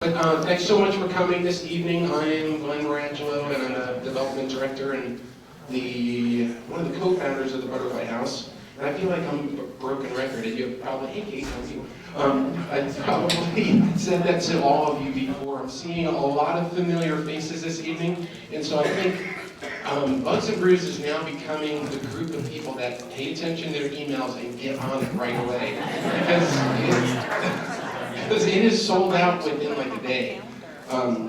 Thanks so much for coming this evening. I'm Glenn Marangelo, and I'm a development director and one of the co-founders of the Butterfly House. And I feel like I'm a broken record, and you probably, hey Kate, how are you? I probably said that to all of you before. I'm seeing a lot of familiar faces this evening, and so I think Bugs and Brews is now becoming the group of people that pay attention to their emails and get on it right away. Because it is sold out within like a day,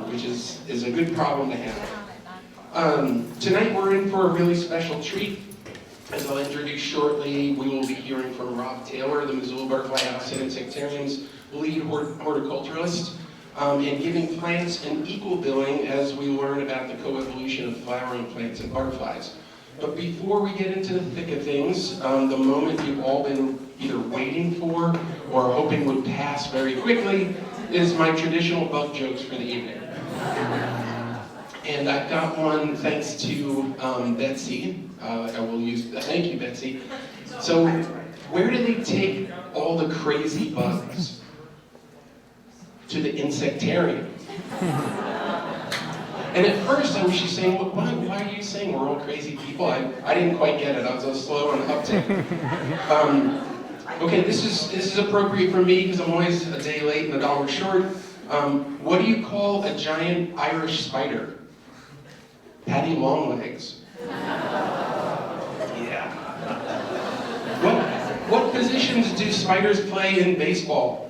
which is a good problem to have. Tonight we're in for a really special treat. As I'll introduce shortly, we will be hearing from Rob Taylor, the Missoula Butterfly House Insectarium's lead horticulturist, and giving plants an equal billing as we learn about the coevolution of flowering plants and butterflies. But before we get into the thick of things, the moment you've all been either waiting for or hoping would pass very quickly is my traditional bug jokes for the evening. And I've got one thanks to Betsy. I will use, thank you, Betsy. So, where do they take all the crazy bugs? To the insectarium. And at first I was just saying, well, why are you saying we're all crazy people? I didn't quite get it. I was a little slow on the uptake. Okay, this is appropriate for me because I'm always a day late and $1 short. What do you call a giant Irish spider? Patty Longlegs. Yeah. What positions do spiders play in baseball?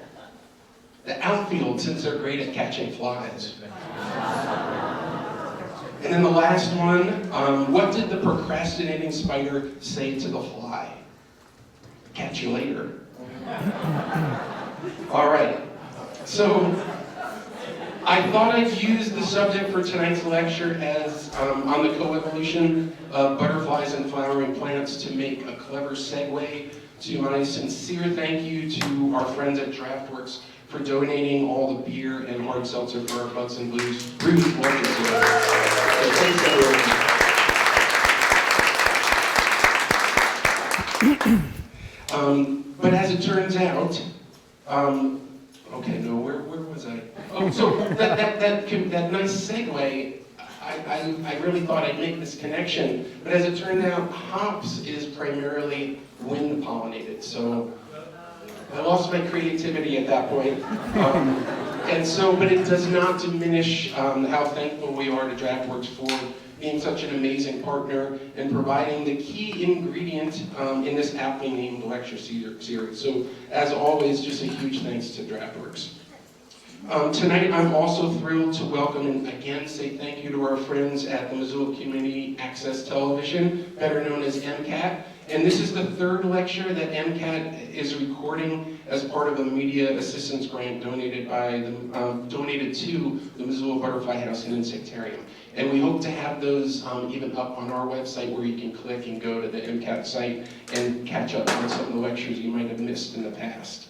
The outfield, since they're great at catching flies. And then the last one, what did the procrastinating spider say to the fly? Catch you later. All right, so I thought I'd use the subject for tonight's lecture as on the coevolution of butterflies and flowering plants to make a clever segue to my sincere thank you to our friends at DraftWorks for donating all the beer and hard seltzer for our Bugs and Brews lecture today. So thanks everyone. But as it turns out, okay, no, where was I? Oh, so that nice segue, I really thought I'd make this connection, but as it turned out, hops is primarily wind pollinated, so I lost my creativity at that point. But it does not diminish how thankful we are to DraftWorks for being such an amazing partner and providing the key ingredient in this aptly named lecture series. So, as always, just a huge thanks to DraftWorks. Tonight, I'm also thrilled to welcome and again say thank you to our friends at the Missoula Community Access Television, better known as MCAT. And this is the third lecture that MCAT is recording as part of a media assistance grant donated to the Missoula Butterfly House Insectarium. And we hope to have those even up on our website where you can click and go to the MCAT site and catch up on some of the lectures you might have missed in the past.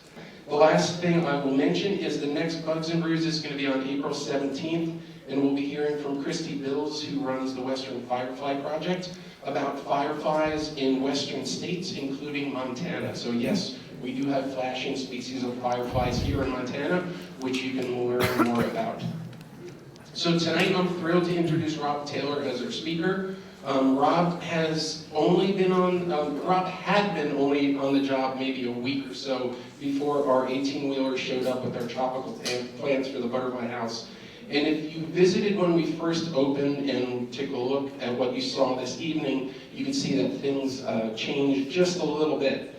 The last thing I will mention is the next Bugs and Brews is going to be on April 17th, and we'll be hearing from Christy Bills, who runs the Western Firefly Project, about fireflies in western states, including Montana. So yes, we do have flashing species of fireflies here in Montana, which you can learn more about. So tonight I'm thrilled to introduce Rob Taylor as our speaker. Rob had been only on the job maybe a week or so before our 18-wheeler showed up with our tropical plants for the Butterfly House. And if you visited when we first opened and took a look at what you saw this evening, you can see that things changed just a little bit.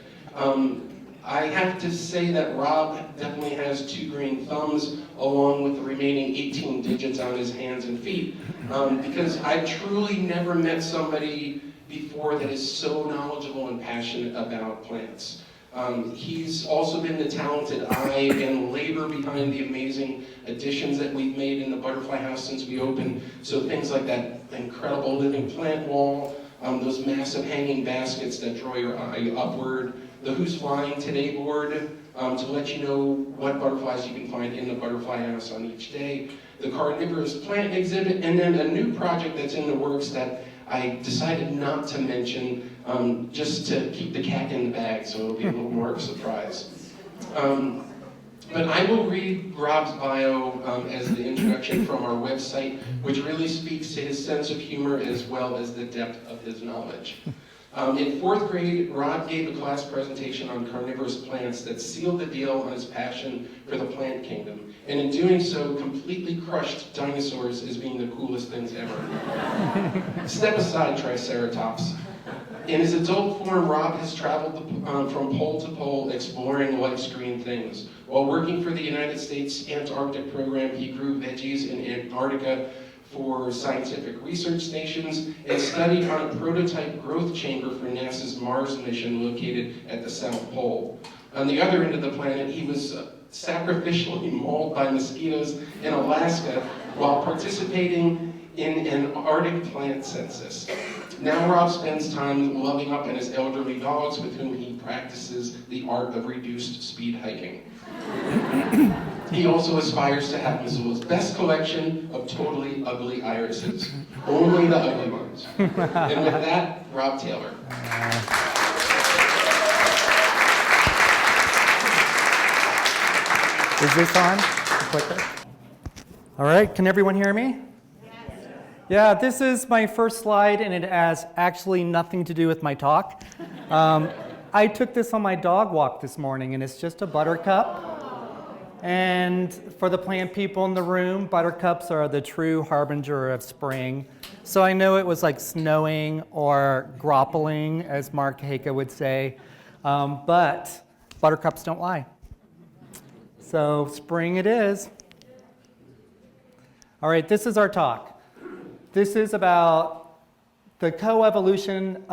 I have to say that Rob definitely has 2 green thumbs along with the remaining 18 digits on his hands and feet, because I truly never met somebody before that is so knowledgeable and passionate about plants. He's also been the talented eye and labor behind the amazing additions that we've made in the Butterfly House since we opened. So things like that incredible living plant wall, those massive hanging baskets that draw your eye upward, the Who's Flying Today board to let you know what butterflies you can find in the Butterfly House on each day, the carnivorous plant exhibit, and then a new project that's in the works that I decided not to mention just to keep the cat in the bag, so it'll be a little more of a surprise. But I will read Rob's bio as the introduction from our website, which really speaks to his sense of humor as well as the depth of his knowledge. In 4th grade, Rob gave a class presentation on carnivorous plants that sealed the deal on his passion for the plant kingdom, and in doing so, completely crushed dinosaurs as being the coolest things ever. Step aside, Triceratops. In his adult form, Rob has traveled from pole to pole exploring life's green things. While working for the United States Antarctic program, he grew veggies in Antarctica for scientific research stations and studied on a prototype growth chamber for NASA's Mars mission located at the South Pole. On the other end of the planet, he was sacrificially mauled by mosquitoes in Alaska while participating in an Arctic plant census. Now Rob spends time loving up on his elderly dogs with whom he practices the art of reduced speed hiking. He also aspires to have Missoula's best collection of totally ugly irises. Only the ugly ones. And with that, Rob Taylor. Is this on? The clicker? All right, can everyone hear me? Yeah, this is my first slide, and it has actually nothing to do with my talk. I took this on my dog walk this morning, and it's just a buttercup. And for the plant people in the room, buttercups are the true harbinger of spring. So I know it was like snowing or groppling, as Mark Hake would say, but buttercups don't lie. So spring it is. All right, this is our talk. This is about the coevolution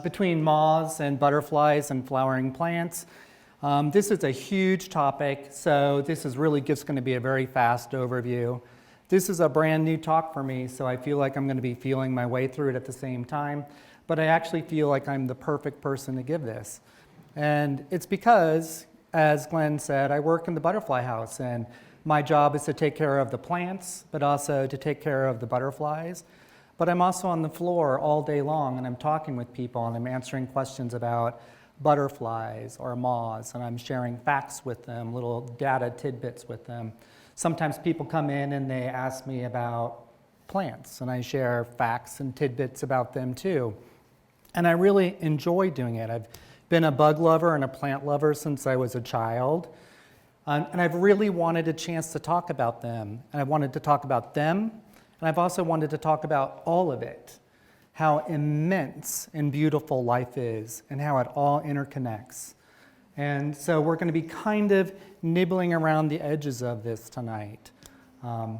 between moths and butterflies and flowering plants. This is a huge topic, so this is really just going to be a very fast overview. This is a brand new talk for me, so I feel like I'm going to be feeling my way through it at the same time, but I actually feel like I'm the perfect person to give this. And it's because, as Glenn said, I work in the butterfly house, and my job is to take care of the plants, but also to take care of the butterflies. But I'm also on the floor all day long, and I'm talking with people, and I'm answering questions about butterflies or moths, and I'm sharing facts with them, little data tidbits with them. Sometimes people come in and they ask me about plants, and I share facts and tidbits about them too. And I really enjoy doing it. I've been a bug lover and a plant lover since I was a child. And I've really wanted a chance to talk about them. And I wanted to talk about them, and I've also wanted to talk about all of it, how immense and beautiful life is, and how it all interconnects. And so we're going to be kind of nibbling around the edges of this tonight. And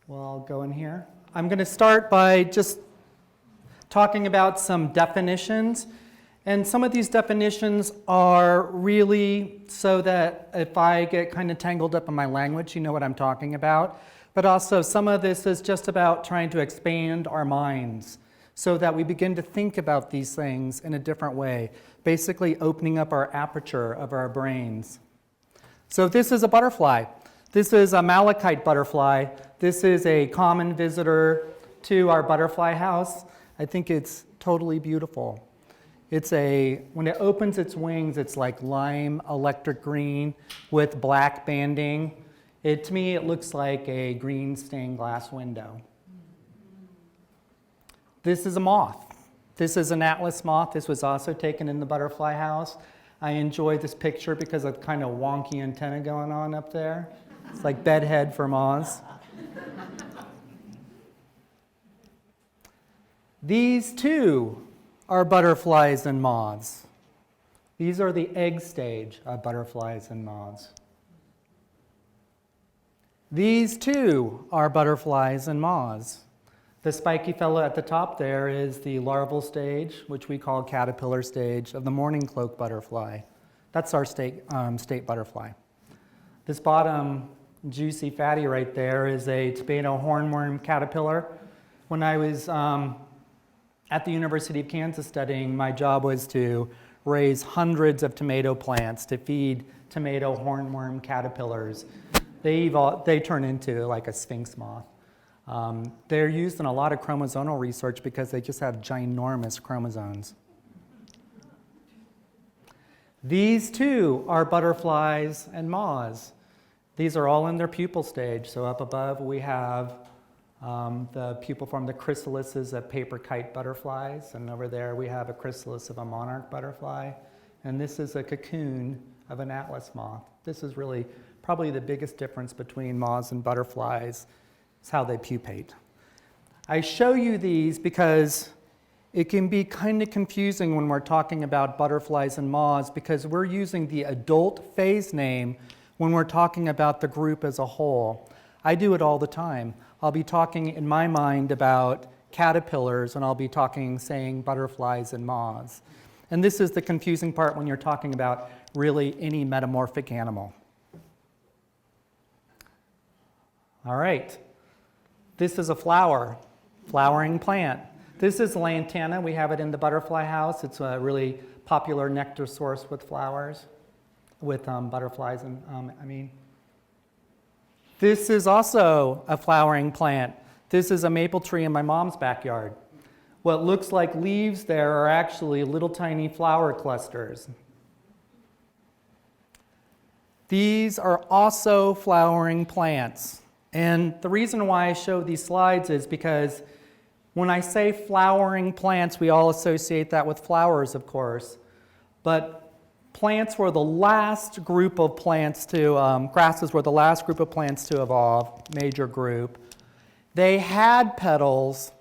I'll go in here. I'm going to start by just talking about some definitions. And some of these definitions are really so that if I get kind of tangled up in my language, you know what I'm talking about. But also some of this is just about trying to expand our minds so that we begin to think about these things in a different way, basically opening up our aperture of our brains. So this is a butterfly. This is a malachite butterfly. This is a common visitor to our butterfly house. I think it's totally beautiful. When it opens its wings, it's like lime electric green with black banding. To me, it looks like a green stained glass window. This is a moth. This is an atlas moth. This was also taken in the butterfly house. I enjoy this picture because of the kind of wonky antenna going on up there. It's like bedhead for moths. These two are butterflies and moths. These are the egg stage of butterflies and moths. These too are butterflies and moths. The spiky fellow at the top there is the larval stage, which we call caterpillar stage of the morning cloak butterfly. That's our state butterfly. This bottom juicy fatty right there is a tomato hornworm caterpillar. When I was at the University of Kansas studying, my job was to raise hundreds of tomato plants to feed tomato hornworm caterpillars. They turn into like a sphinx moth. They're used in a lot of chromosomal research because they just have ginormous chromosomes. These two are butterflies and moths. These are all in their pupal stage. So up above we have the pupal form, the chrysalises of paper kite butterflies, and over there we have a chrysalis of a monarch butterfly, and this is a cocoon of an atlas moth. This is really probably the biggest difference between moths and butterflies, is how they pupate. I show you these because it can be kind of confusing when we're talking about butterflies and moths, because we're using the adult phase name when we're talking about the group as a whole. I do it all the time. I'll be talking in my mind about caterpillars, and I'll be saying butterflies and moths. And this is the confusing part when you're talking about really any metamorphic animal. All right. This is a flowering plant. This is lantana. We have it in the butterfly house. It's a really popular nectar source with flowers, with butterflies, This is also a flowering plant. This is a maple tree in my mom's backyard. What looks like leaves there are actually little tiny flower clusters. These are also flowering plants. And the reason why I show these slides is because when I say flowering plants, we all associate that with flowers, of course. But plants were the last group of plants to, grasses were the last group of plants to evolve, major group. They had petals,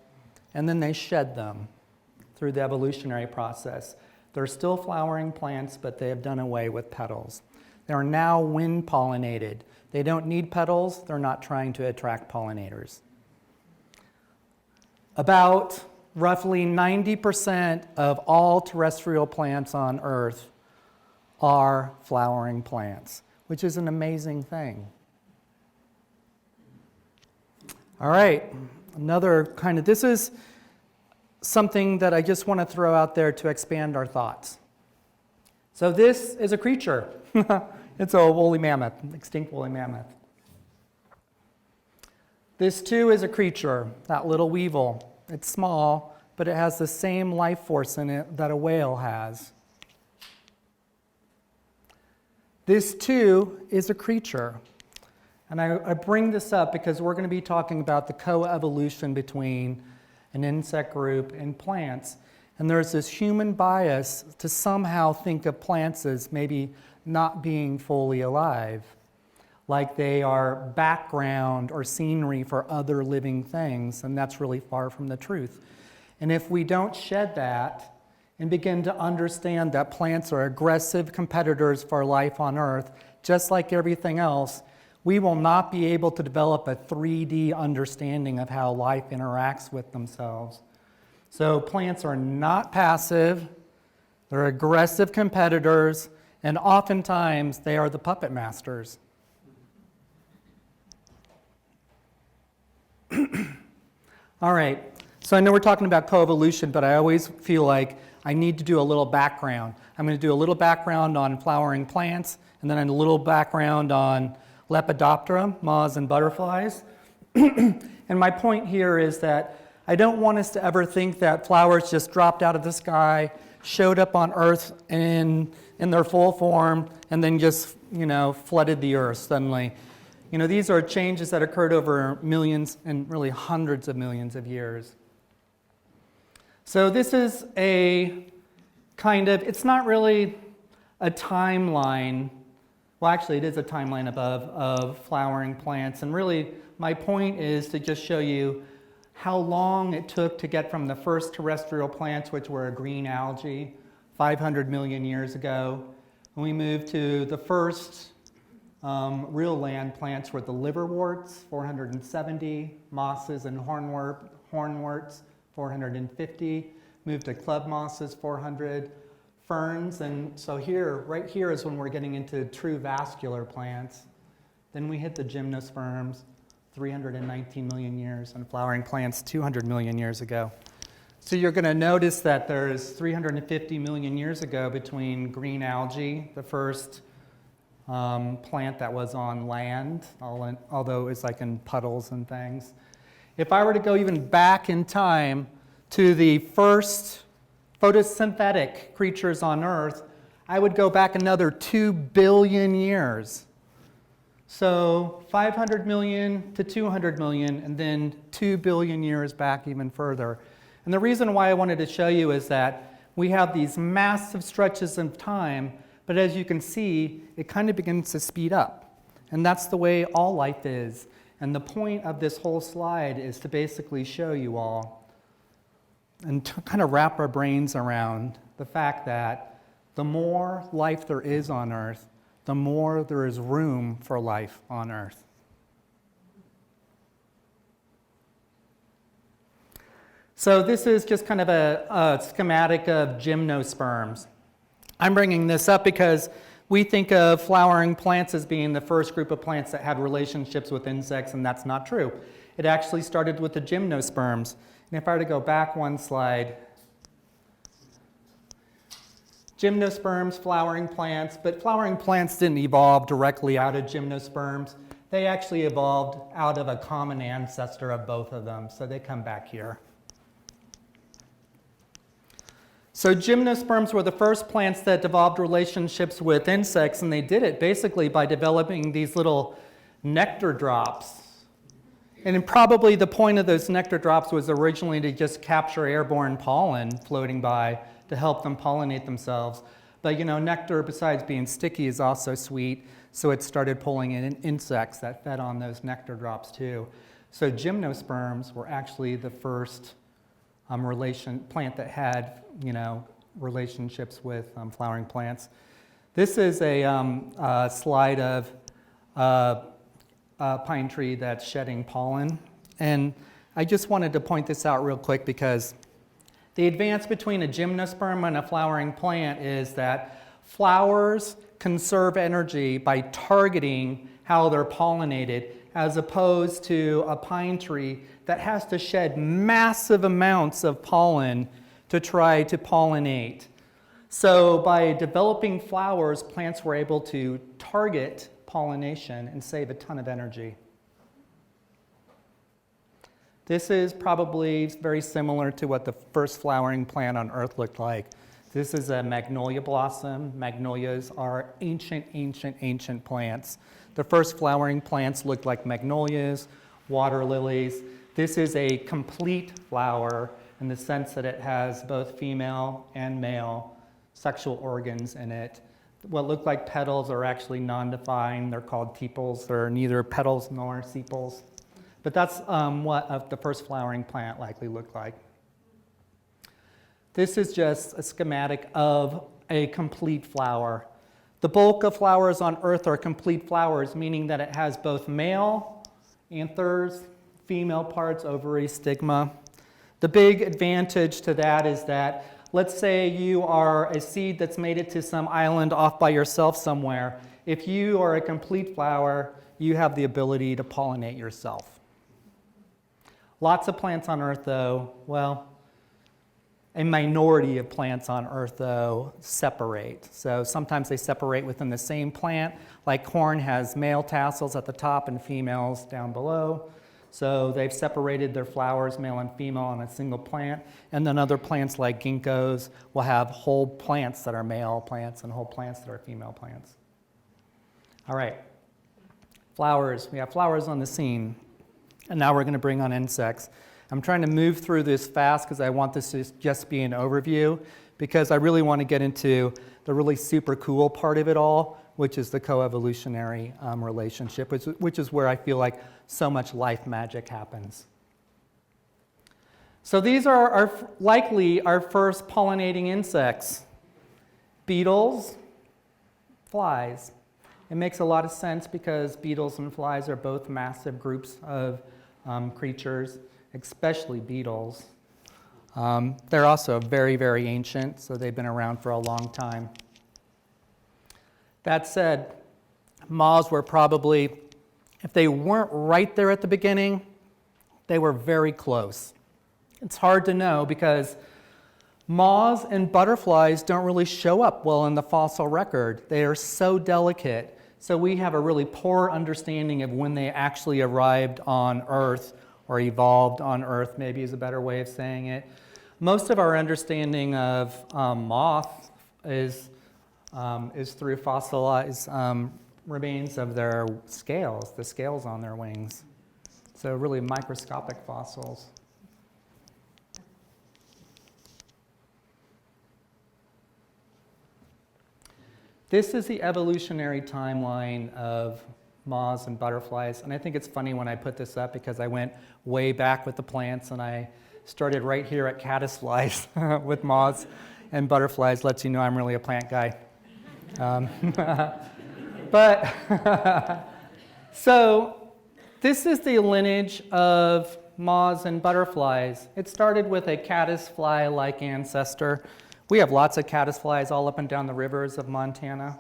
and then they shed them through the evolutionary process. They're still flowering plants, but they have done away with petals. They are now wind pollinated. They don't need petals. They're not trying to attract pollinators. About roughly 90% of all terrestrial plants on Earth are flowering plants, which is an amazing thing. All right, this is something that I just want to throw out there to expand our thoughts. So this is a creature. It's a woolly mammoth, extinct woolly mammoth. This too is a creature, that little weevil. It's small, but it has the same life force in it that a whale has. This too is a creature. And I bring this up because we're going to be talking about the coevolution between an insect group and plants. And there's this human bias to somehow think of plants as maybe not being fully alive, like they are background or scenery for other living things, and that's really far from the truth. And if we don't shed that and begin to understand that plants are aggressive competitors for life on Earth, just like everything else, we will not be able to develop a 3D understanding of how life interacts with themselves. So plants are not passive, they're aggressive competitors, and oftentimes they are the puppet masters. All right, so I know we're talking about coevolution, but I always feel like I need to do a little background. I'm going to do a little background on flowering plants, and then a little background on Lepidoptera, moths and butterflies. And my point here is that I don't want us to ever think that flowers just dropped out of the sky, showed up on Earth in their full form, and then just, flooded the Earth suddenly. These are changes that occurred over millions and really hundreds of millions of years. So this is it's not really a timeline. Well, actually, it is a timeline of flowering plants. And really, my point is to just show you how long it took to get from the first terrestrial plants, which were a green algae, 500 million years ago. And we moved to the first real land plants were the liverworts, 470, mosses and hornworts, 450, moved to club mosses, 400, ferns, and so right here is when we're getting into true vascular plants. Then we hit the gymnosperms, 319 million years, and flowering plants 200 million years ago. So you're going to notice that there's 350 million years ago between green algae, the first plant that was on land, although it's like in puddles and things. If I were to go even back in time to the first photosynthetic creatures on Earth, I would go back another 2 billion years. So 500 million to 200 million, and then 2 billion years back even further. And the reason why I wanted to show you is that we have these massive stretches of time, but as you can see, it kind of begins to speed up. And that's the way all life is. And the point of this whole slide is to basically show you all and to kind of wrap our brains around the fact that the more life there is on Earth, the more there is room for life on Earth. So this is just kind of a schematic of gymnosperms. I'm bringing this up because we think of flowering plants as being the first group of plants that had relationships with insects, and that's not true. It actually started with the gymnosperms. And if I were to go back one slide, gymnosperms, flowering plants, but flowering plants didn't evolve directly out of gymnosperms. They actually evolved out of a common ancestor of both of them, so they come back here. So gymnosperms were the first plants that developed relationships with insects, and they did it basically by developing these little nectar drops. And probably the point of those nectar drops was originally to just capture airborne pollen floating by to help them pollinate themselves. But you know, nectar, besides being sticky, is also sweet, so it started pulling in insects that fed on those nectar drops too. So gymnosperms were actually the first plant that had, you know, relationships with flowering plants. This is a slide of a pine tree that's shedding pollen. And I just wanted to point this out real quick because the advance between a gymnosperm and a flowering plant is that flowers conserve energy by targeting how they're pollinated, as opposed to a pine tree that has to shed massive amounts of pollen to try to pollinate. So by developing flowers, plants were able to target pollination and save a ton of energy. This is probably very similar to what the first flowering plant on Earth looked like. This is a magnolia blossom. Magnolias are ancient, ancient, ancient plants. The first flowering plants looked like magnolias, water lilies. This is a complete flower in the sense that it has both female and male sexual organs in it. What look like petals are actually non-defined. They're called tepals. They're neither petals nor sepals. But that's what the first flowering plant likely looked like. This is just a schematic of a complete flower. The bulk of flowers on Earth are complete flowers, meaning that it has both male anthers, female parts, ovary, stigma. The big advantage to that is that, let's say you are a seed that's made it to some island off by yourself somewhere. If you are a complete flower, you have the ability to pollinate yourself. Lots of plants on Earth, though, well, a minority of plants on Earth, though, separate. So sometimes they separate within the same plant, like corn has male tassels at the top and females down below. So they've separated their flowers, male and female, on a single plant. And then other plants like ginkgos will have whole plants that are male plants and whole plants that are female plants. All right, flowers. We have flowers on the scene. And now we're going to bring on insects. I'm trying to move through this fast because I want this to just be an overview, because I really want to get into the really super cool part of it all, which is the coevolutionary relationship, which is where I feel like so much life magic happens. So these are likely our first pollinating insects: beetles, flies. It makes a lot of sense because beetles and flies are both massive groups of creatures, especially beetles. They're also very, very ancient, so they've been around for a long time. That said, moths were probably, if they weren't right there at the beginning, they were very close. It's hard to know because moths and butterflies don't really show up well in the fossil record. They are so delicate. So we have a really poor understanding of when they actually arrived on Earth, or evolved on Earth, maybe is a better way of saying it. Most of our understanding of moths is is through fossilized remains of their scales, the scales on their wings. So really microscopic fossils. This is the evolutionary timeline of moths and butterflies. And I think it's funny when I put this up because I went way back with the plants and I started right here at caddisflies with moths and butterflies. Lets you know I'm really a plant guy. But so this is the lineage of moths and butterflies. It started with a caddisfly-like ancestor. We have lots of caddisflies all up and down the rivers of Montana.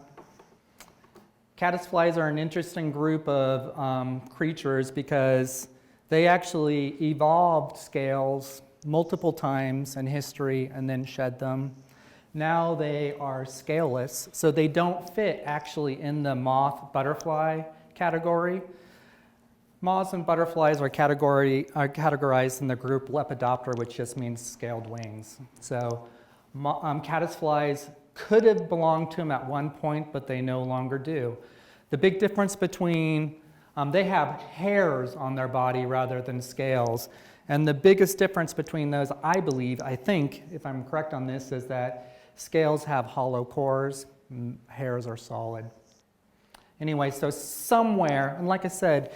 Caddisflies are an interesting group of creatures because they actually evolved scales multiple times in history and then shed them. Now they are scaleless, so they don't fit actually in the moth-butterfly category. Moths and butterflies are categorized in the group Lepidoptera, which just means scaled wings. So caddisflies could have belonged to them at one point, but they no longer do. The big difference between, they have hairs on their body rather than scales. And the biggest difference between those, I think, if I'm correct on this, is that scales have hollow cores, and hairs are solid. Anyway, so somewhere, and like I said,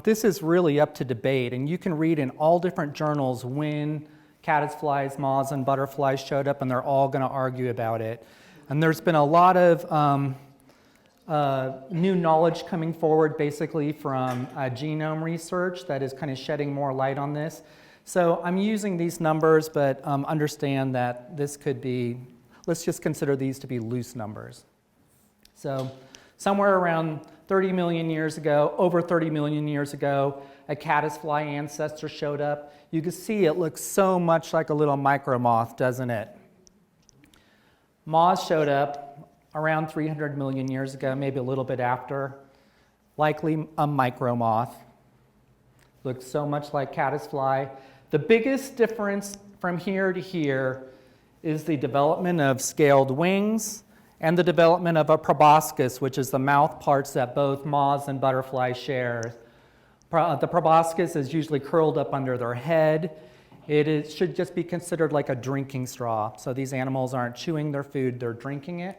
this is really up to debate, and you can read in all different journals when caddisflies, moths, and butterflies showed up, and they're all going to argue about it. And there's been a lot of new knowledge coming forward, basically from genome research that is kind of shedding more light on this. So I'm using these numbers, but understand that this could be, let's just consider these to be loose numbers. So somewhere around 30 million years ago, over 30 million years ago, a caddisfly ancestor showed up. You can see it looks so much like a little micromoth, doesn't it? Moths showed up around 300 million years ago, maybe a little bit after, likely a micromoth. Looks so much like caddisfly. The biggest difference from here to here is the development of scaled wings and the development of a proboscis, which is the mouth parts that both moths and butterflies share. The proboscis is usually curled up under their head. It should just be considered like a drinking straw. So these animals aren't chewing their food, they're drinking it.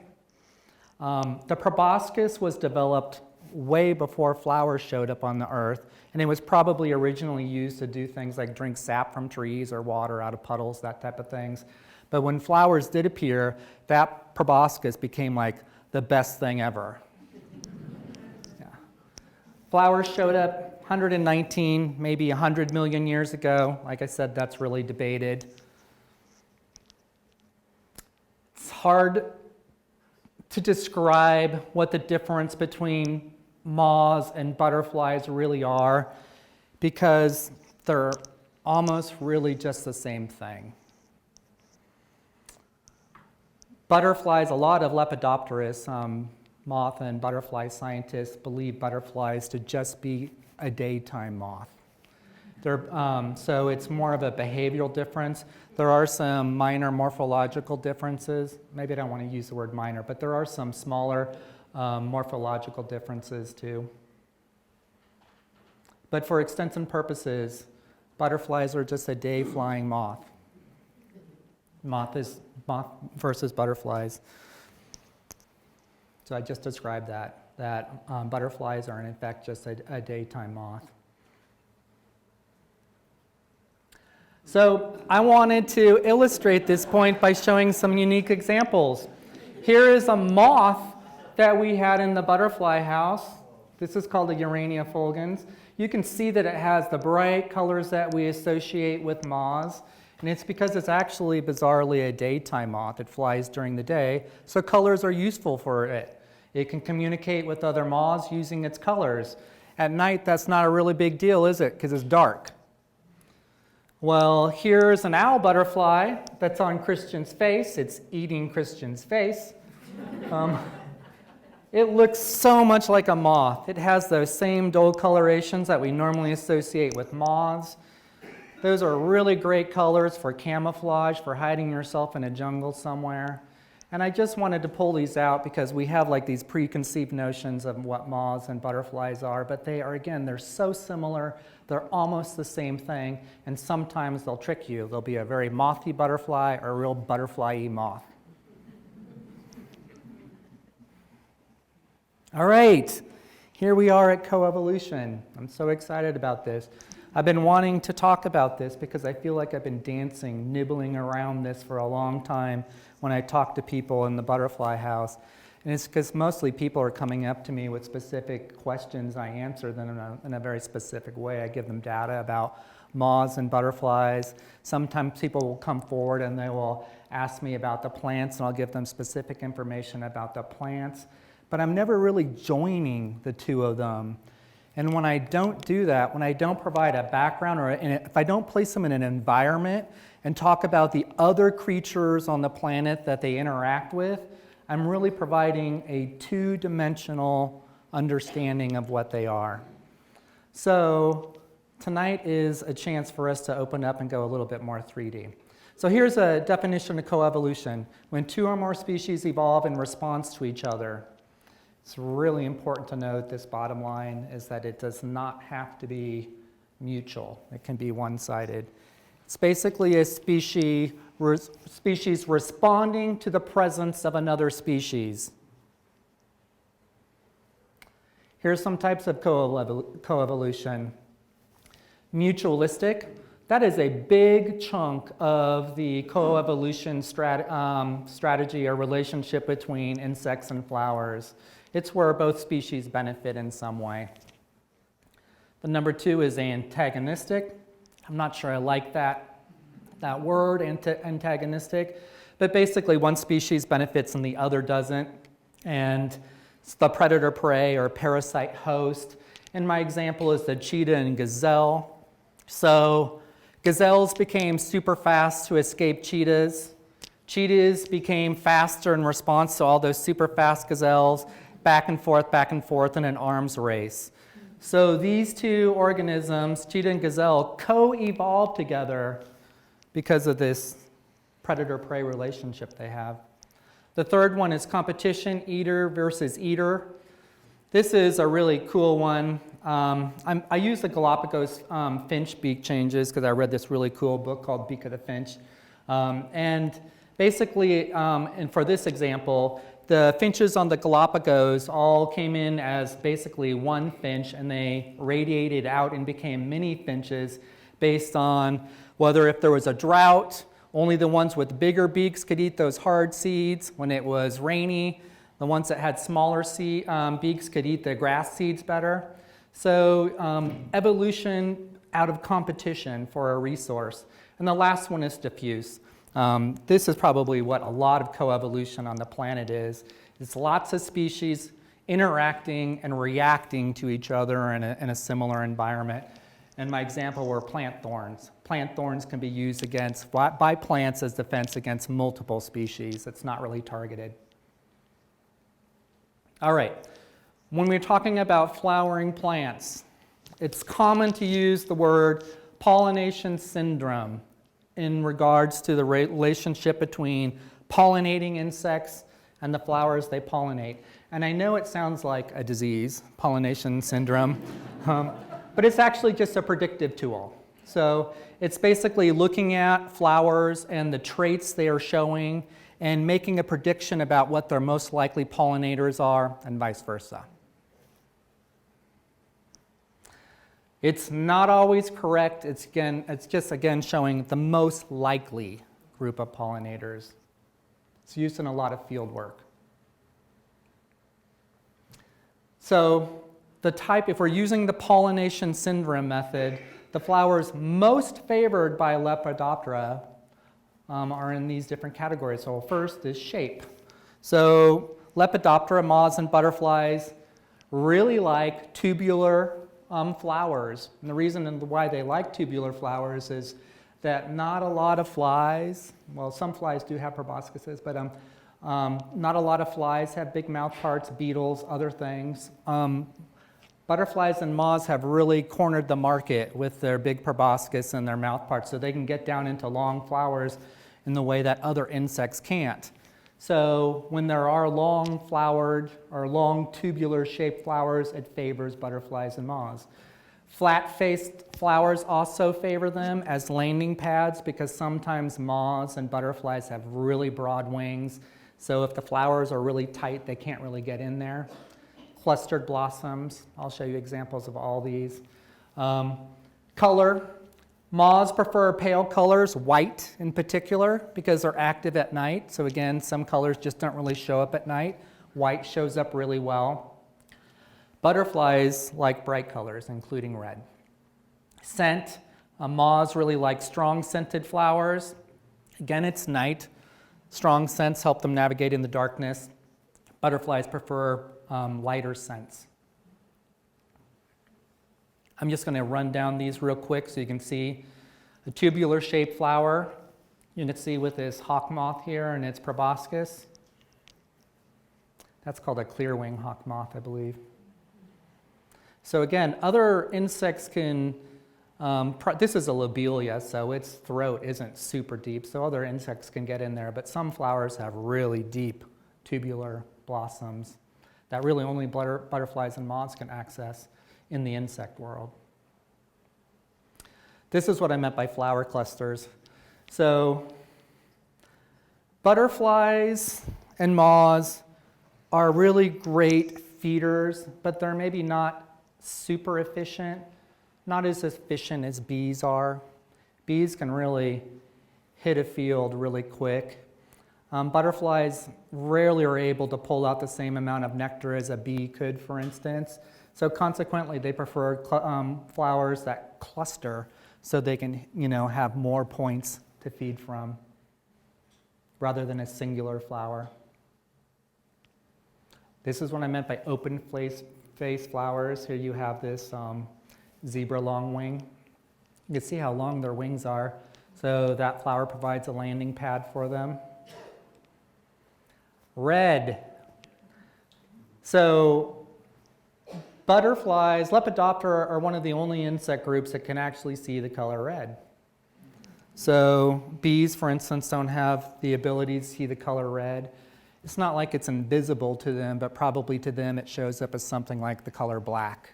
The proboscis was developed way before flowers showed up on the earth, and it was probably originally used to do things like drink sap from trees or water out of puddles, that type of things. But when flowers did appear, that proboscis became like the best thing ever. Yeah. Flowers showed up 119, maybe 100 million years ago. Like I said, that's really debated. It's hard to describe what the difference between moths and butterflies really are because they're almost really just the same thing. Butterflies, a lot of lepidopterists, moth and butterfly scientists believe butterflies to just be a daytime moth. So it's more of a behavioral difference. There are some minor morphological differences. Maybe I don't want to use the word minor, but there are some smaller morphological differences too. But for extension purposes, butterflies are just a day-flying moth. Moth versus butterflies. So I just described that butterflies are in fact just a daytime moth. So I wanted to illustrate this point by showing some unique examples. Here is a moth that we had in the butterfly house. This is called a Urania fulgens. You can see that it has the bright colors that we associate with moths. And it's because it's actually bizarrely a daytime moth. It flies during the day, so colors are useful for it. It can communicate with other moths using its colors. At night, that's not a really big deal, is it? Because it's dark. Well, here's an owl butterfly that's on Christian's face. It's eating Christian's face. It looks so much like a moth. It has those same dull colorations that we normally associate with moths. Those are really great colors for camouflage, for hiding yourself in a jungle somewhere. And I just wanted to pull these out because we have like these preconceived notions of what moths and butterflies are, but they are, again, they're so similar, they're almost the same thing, and sometimes they'll trick you. They'll be a very mothy butterfly or a real butterfly-y moth. All right, here we are at Coevolution. I'm so excited about this. I've been wanting to talk about this because I feel like I've been dancing, nibbling around this for a long time when I talk to people in the butterfly house. And it's because mostly people are coming up to me with specific questions. I answer them in a very specific way. I give them data about moths and butterflies. Sometimes people will come forward and they will ask me about the plants, and I'll give them specific information about the plants. But I'm never really joining the two of them. And when I don't do that, when I don't provide a background, or if I don't place them in an environment and talk about the other creatures on the planet that they interact with, I'm really providing a two-dimensional understanding of what they are. So tonight is a chance for us to open up and go a little bit more 3D. So here's a definition of coevolution. When two or more species evolve in response to each other. It's really important to note this bottom line is that it does not have to be mutual. It can be one-sided. It's basically a species responding to the presence of another species. Here's some types of coevolution. Mutualistic. That is a big chunk of the coevolution strategy or relationship between insects and flowers. It's where both species benefit in some way. The number two is antagonistic. I'm not sure I like that word, antagonistic, but basically one species benefits and the other doesn't. And it's the predator-prey or parasite-host. And my example is the cheetah and gazelle. So gazelles became super fast to escape cheetahs. Cheetahs became faster in response to all those super fast gazelles, back and forth in an arms race. So these two organisms, cheetah and gazelle, co-evolved together because of this predator-prey relationship they have. The third one is competition, eater versus eater. This is a really cool one. I use the Galapagos finch beak changes because I read this really cool book called Beak of the Finch. And basically, and for this example, the finches on the Galapagos all came in as basically one finch, and they radiated out and became mini finches based on whether if there was a drought, only the ones with bigger beaks could eat those hard seeds. When it was rainy, the ones that had smaller beaks could eat the grass seeds better. So evolution out of competition for a resource. And the last one is diffuse. This is probably what a lot of coevolution on the planet is. It's lots of species interacting and reacting to each other in a similar environment. And my example were plant thorns. Plant thorns can be used by plants as defense against multiple species. It's not really targeted. All right, when we're talking about flowering plants, it's common to use the word pollination syndrome in regards to the relationship between pollinating insects and the flowers they pollinate. And I know it sounds like a disease, pollination syndrome, but it's actually just a predictive tool. So it's basically looking at flowers and the traits they are showing and making a prediction about what their most likely pollinators are and vice versa. It's not always correct. It's just showing the most likely group of pollinators. It's used in a lot of field work. So the type, if we're using the pollination syndrome method, the flowers most favored by Lepidoptera are in these different categories. So first is shape. So Lepidoptera, moths and butterflies, really like tubular flowers. And the reason why they like tubular flowers is that not a lot of flies, well, some flies do have proboscises, but not a lot of flies have big mouth parts, beetles, other things. Butterflies and moths have really cornered the market with their big proboscis and their mouth parts, so they can get down into long flowers in the way that other insects can't. So when there are long flowered or long tubular shaped flowers, it favors butterflies and moths. Flat-faced flowers also favor them as landing pads because sometimes moths and butterflies have really broad wings. So if the flowers are really tight, they can't really get in there. Clustered blossoms, I'll show you examples of all these. Color, moths prefer pale colors, white in particular, because they're active at night. So again, some colors just don't really show up at night. White shows up really well. Butterflies like bright colors, including red. Scent, moths really like strong scented flowers. Again, it's night. Strong scents help them navigate in the darkness. Butterflies prefer lighter scents. I'm just going to run down these real quick so you can see a tubular shaped flower. You can see with this hawk moth here and its proboscis. That's called a clearwing hawk moth, I believe. So again, other insects can, this is a lobelia, so its throat isn't super deep, so other insects can get in there, but some flowers have really deep tubular blossoms that really only butterflies and moths can access in the insect world. This is what I meant by flower clusters. So butterflies and moths are really great feeders, but they're maybe not super efficient, not as efficient as bees are. Bees can really hit a field really quick. Butterflies rarely are able to pull out the same amount of nectar as a bee could, for instance. So consequently, they prefer flowers that cluster so they can, have more points to feed from rather than a singular flower. This is what I meant by open face flowers. Here you have this zebra longwing. You can see how long their wings are. So that flower provides a landing pad for them. Red. So butterflies, Lepidoptera are one of the only insect groups that can actually see the color red. So bees, for instance, don't have the ability to see the color red. It's not like it's invisible to them, but probably to them it shows up as something like the color black.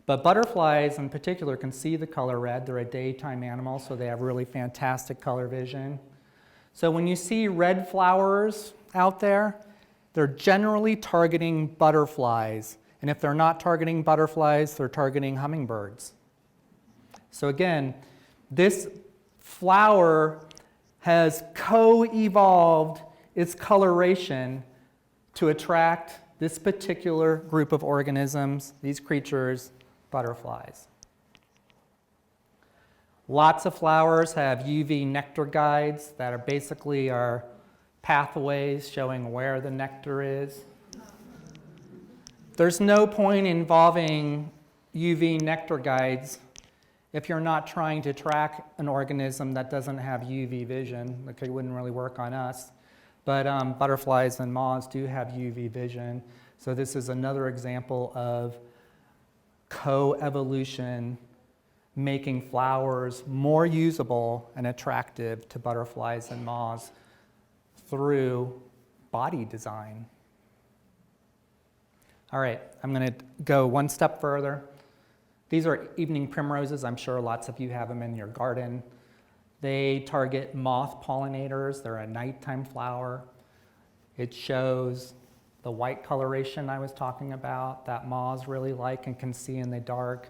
But butterflies in particular can see the color red. They're a daytime animal, so they have really fantastic color vision. So when you see red flowers out there, they're generally targeting butterflies. And if they're not targeting butterflies, they're targeting hummingbirds. So again, this flower has co-evolved its coloration to attract this particular group of organisms, these creatures, butterflies. Lots of flowers have UV nectar guides that are basically our pathways showing where the nectar is. There's no point involving UV nectar guides if you're not trying to track an organism that doesn't have UV vision. Like it wouldn't really work on us. But butterflies and moths do have UV vision. So this is another example of coevolution making flowers more usable and attractive to butterflies and moths through body design. All right, I'm going to go one step further. These are evening primroses. I'm sure lots of you have them in your garden. They target moth pollinators. They're a nighttime flower. It shows the white coloration I was talking about that moths really like and can see in the dark.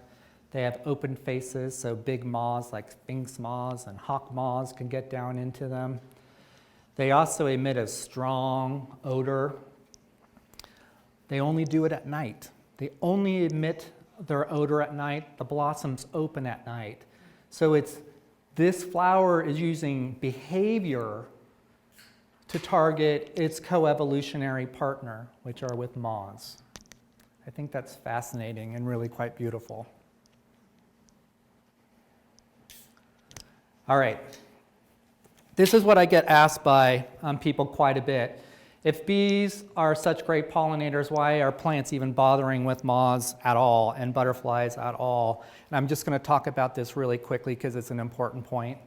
They have open faces, so big moths like sphinx moths and hawk moths can get down into them. They also emit a strong odor. They only do it at night. They only emit their odor at night. The blossoms open at night. So this flower is using behavior to target its coevolutionary partner, which are with moths. I think that's fascinating and really quite beautiful. All right. This is what I get asked by people quite a bit. If bees are such great pollinators, why are plants even bothering with moths at all and butterflies at all? And I'm just going to talk about this really quickly because it's an important point.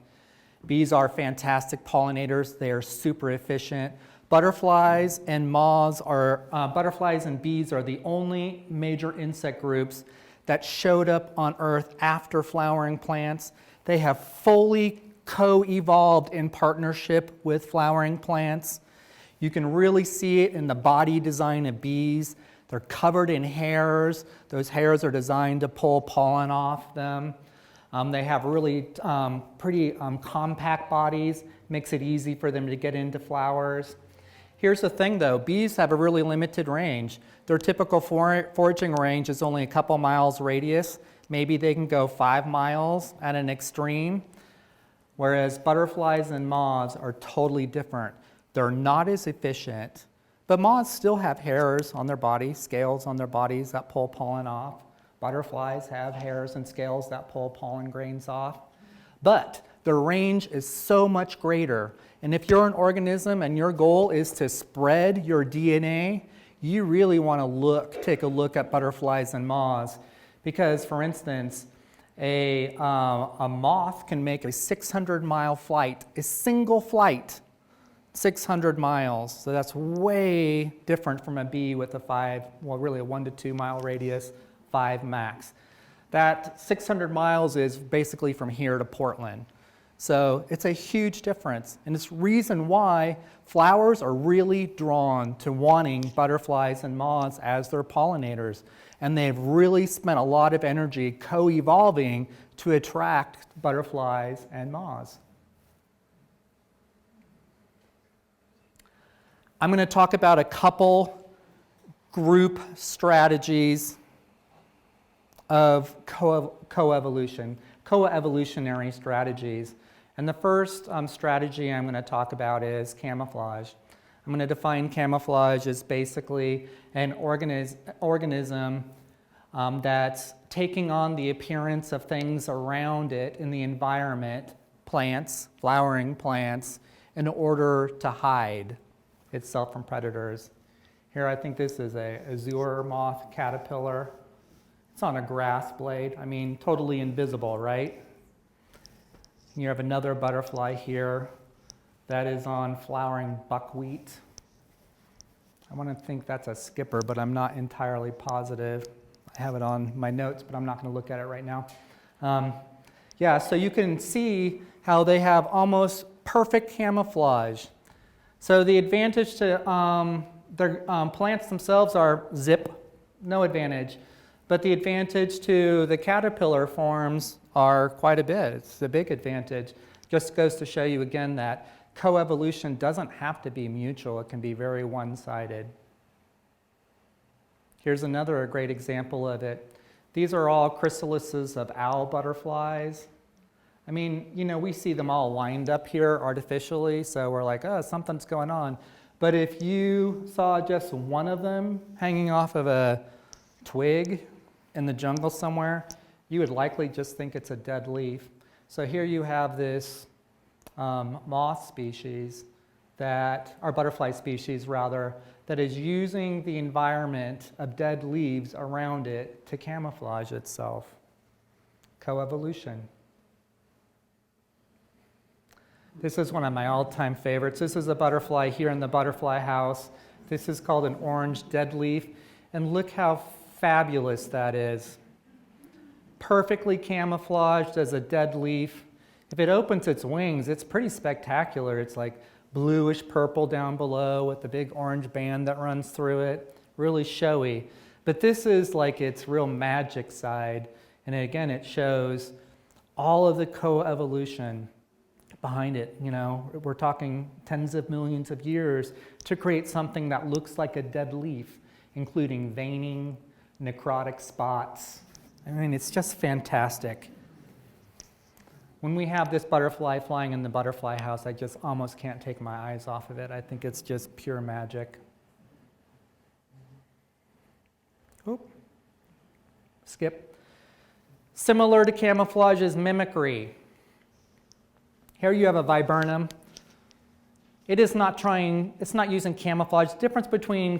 Bees are fantastic pollinators. They are super efficient. butterflies and bees are the only major insect groups that showed up on Earth after flowering plants. They have fully co-evolved in partnership with flowering plants. You can really see it in the body design of bees. They're covered in hairs. Those hairs are designed to pull pollen off them. They have really pretty compact bodies, makes it easy for them to get into flowers. Here's the thing though, bees have a really limited range. Their typical foraging range is only a couple miles radius. Maybe they can go 5 miles at an extreme, whereas butterflies and moths are totally different. They're not as efficient, but moths still have hairs on their body, scales on their bodies that pull pollen off. Butterflies have hairs and scales that pull pollen grains off. But the range is so much greater. And if you're an organism and your goal is to spread your DNA, you really want to take a look at butterflies and moths. Because, for instance, a moth can make a 600-mile flight, a single flight, 600 miles. So that's way different from a bee with a 1 to 2 mile radius, 5 max. That 600 miles is basically from here to Portland. So it's a huge difference. And it's reason why flowers are really drawn to wanting butterflies and moths as their pollinators. And they've really spent a lot of energy co-evolving to attract butterflies and moths. I'm going to talk about a couple group strategies of coevolution, coevolutionary strategies. And the first strategy I'm going to talk about is camouflage. I'm going to define camouflage as basically an organism that's taking on the appearance of things around it in the environment, plants, flowering plants, in order to hide itself from predators. Here I think this is a azure moth caterpillar. It's on a grass blade. I mean, totally invisible, right? You have another butterfly here that is on flowering buckwheat. I want to think that's a skipper, but I'm not entirely positive. I have it on my notes, but I'm not going to look at it right now. Yeah, so you can see how they have almost perfect camouflage. So the advantage to their plants themselves are zip, no advantage. But the advantage to the caterpillar forms are quite a bit. It's a big advantage. Just goes to show you again that coevolution doesn't have to be mutual. It can be very one-sided. Here's another great example of it. These are all chrysalises of owl butterflies. I mean, you know, we see them all lined up here artificially, so we're like, oh, something's going on. But if you saw just one of them hanging off of a twig in the jungle somewhere, you would likely just think it's a dead leaf. So here you have this moth species or butterfly species rather, that is using the environment of dead leaves around it to camouflage itself. Coevolution. This is one of my all-time favorites. This is a butterfly here in the butterfly house. This is called an orange dead leaf. And look how fabulous that is. Perfectly camouflaged as a dead leaf. If it opens its wings, it's pretty spectacular. It's like bluish purple down below with the big orange band that runs through it. Really showy. But this is like its real magic side. And again, it shows all of the coevolution behind it. You know, we're talking tens of millions of years to create something that looks like a dead leaf, including veining, necrotic spots. I mean, it's just fantastic. When we have this butterfly flying in the butterfly house, I just almost can't take my eyes off of it. I think it's just pure magic. Oop. Skip. Similar to camouflage is mimicry. Here you have a viburnum. It's not using camouflage. The difference between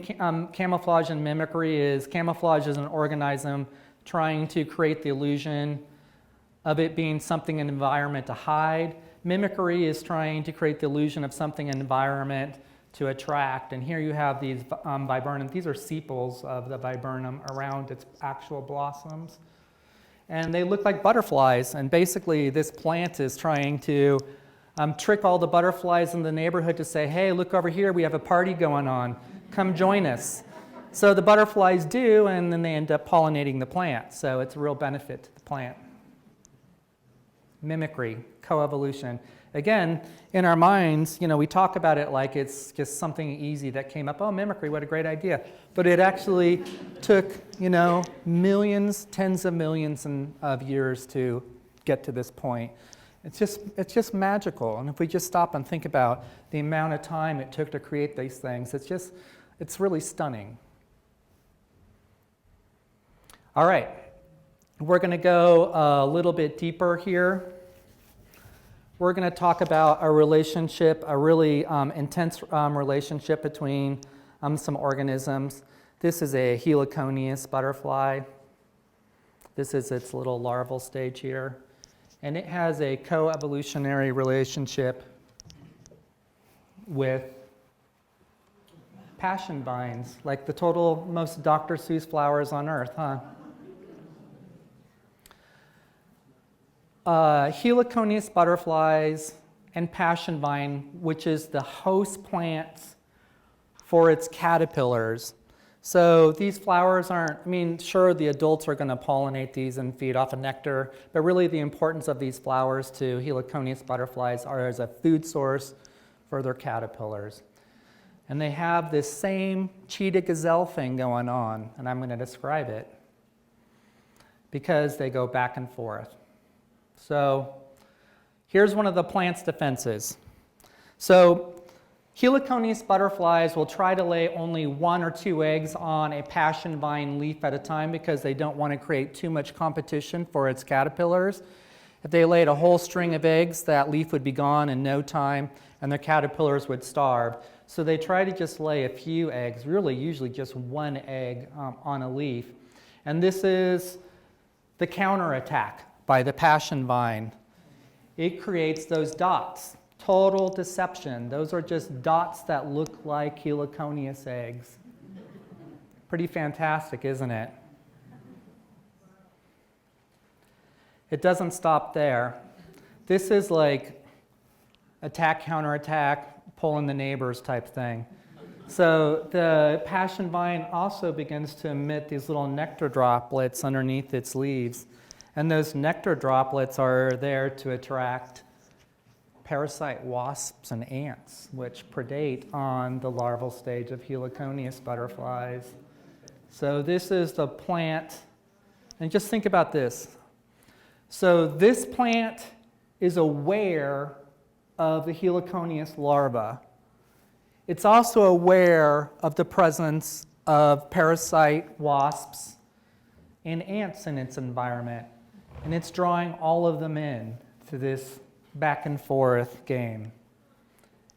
camouflage and mimicry is camouflage is an organism trying to create the illusion of it being something in the environment to hide. Mimicry is trying to create the illusion of something in the environment to attract. And here you have these viburnum. These are sepals of the viburnum around its actual blossoms. And they look like butterflies. And basically, this plant is trying to trick all the butterflies in the neighborhood to say, hey, look over here, we have a party going on. Come join us. So the butterflies do, and then they end up pollinating the plant. So it's a real benefit to the plant. Mimicry, coevolution. Again, in our minds, we talk about it like it's just something easy that came up. Oh, mimicry, what a great idea. But it actually took, millions, tens of millions of years to get to this point. It's just magical. And if we just stop and think about the amount of time it took to create these things, it's really stunning. All right, we're going to go a little bit deeper here. We're going to talk about a relationship, a really intense relationship between some organisms. This is a heliconius butterfly. This is its little larval stage here. And it has a coevolutionary relationship with passion vines, like the total most Dr. Seuss flowers on earth, huh? Heliconius butterflies and passion vine, which is the host plants for its caterpillars. So these flowers aren't, sure, the adults are going to pollinate these and feed off of nectar, but really the importance of these flowers to heliconius butterflies are as a food source for their caterpillars. And they have this same cheetah gazelle thing going on, and I'm going to describe it because they go back and forth. So here's one of the plant's defenses. So heliconius butterflies will try to lay only 1 or 2 eggs on a passion vine leaf at a time because they don't want to create too much competition for its caterpillars. If they laid a whole string of eggs, that leaf would be gone in no time and their caterpillars would starve. So they try to just lay a few eggs, really usually just 1 egg on a leaf. And this is the counterattack by the passion vine. It creates those dots. Total deception. Those are just dots that look like heliconius eggs. Pretty fantastic, isn't it? It doesn't stop there. This is like attack, counterattack, pulling the neighbors type thing. So the passion vine also begins to emit these little nectar droplets underneath its leaves. And those nectar droplets are there to attract parasite wasps and ants, which predate on the larval stage of heliconius butterflies. So this is the plant, and just think about this. So this plant is aware of the heliconius larva. It's also aware of the presence of parasite wasps and ants in its environment. And it's drawing all of them in to this back and forth game.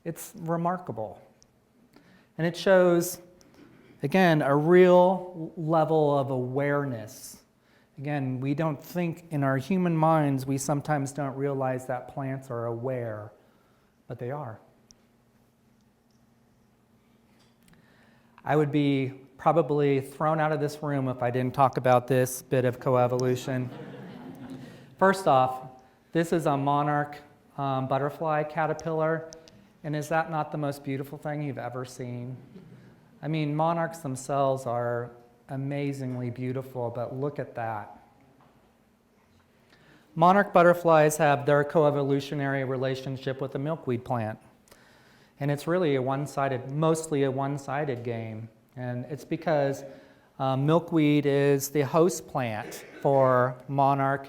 It's remarkable. And it shows, again, a real level of awareness. Again, we don't think in our human minds, we sometimes don't realize that plants are aware, but they are. I would be probably thrown out of this room if I didn't talk about this bit of coevolution. First off, this is a monarch butterfly caterpillar, and is that not the most beautiful thing you've ever seen? Monarchs themselves are amazingly beautiful, but look at that. Monarch butterflies have their coevolutionary relationship with the milkweed plant, and it's really mostly a one-sided game, and it's because milkweed is the host plant for monarch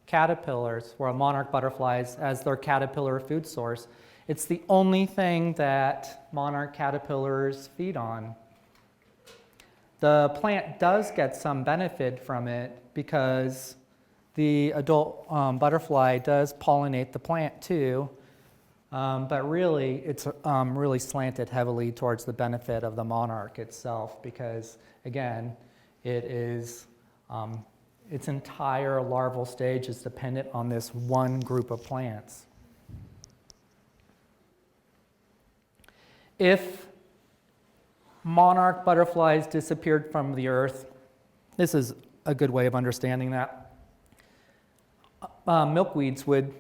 caterpillars, or monarch butterflies, as their caterpillar food source. It's the only thing that monarch caterpillars feed on. The plant does get some benefit from it because the adult butterfly does pollinate the plant too, but really it's really slanted heavily towards the benefit of the monarch itself because, again, it is its entire larval stage is dependent on this one group of plants. if monarch butterflies disappeared from the earth, this is a good way of understanding that, milkweeds would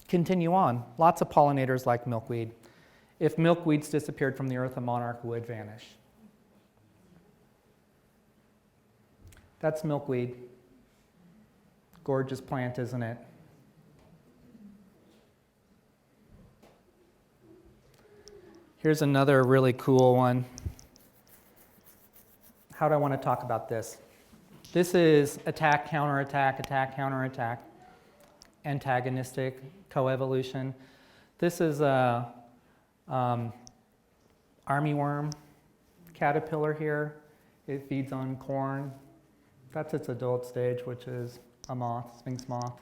continue on. Lots of pollinators like milkweed. If milkweeds disappeared from the earth, a monarch would vanish. That's milkweed. Gorgeous plant, isn't it? Here's another really cool one. How do I want to talk about this? This is attack, counterattack, attack, counterattack, antagonistic, coevolution. This is a armyworm caterpillar here. It feeds on corn. That's its adult stage, which is a moth, sphinx moth.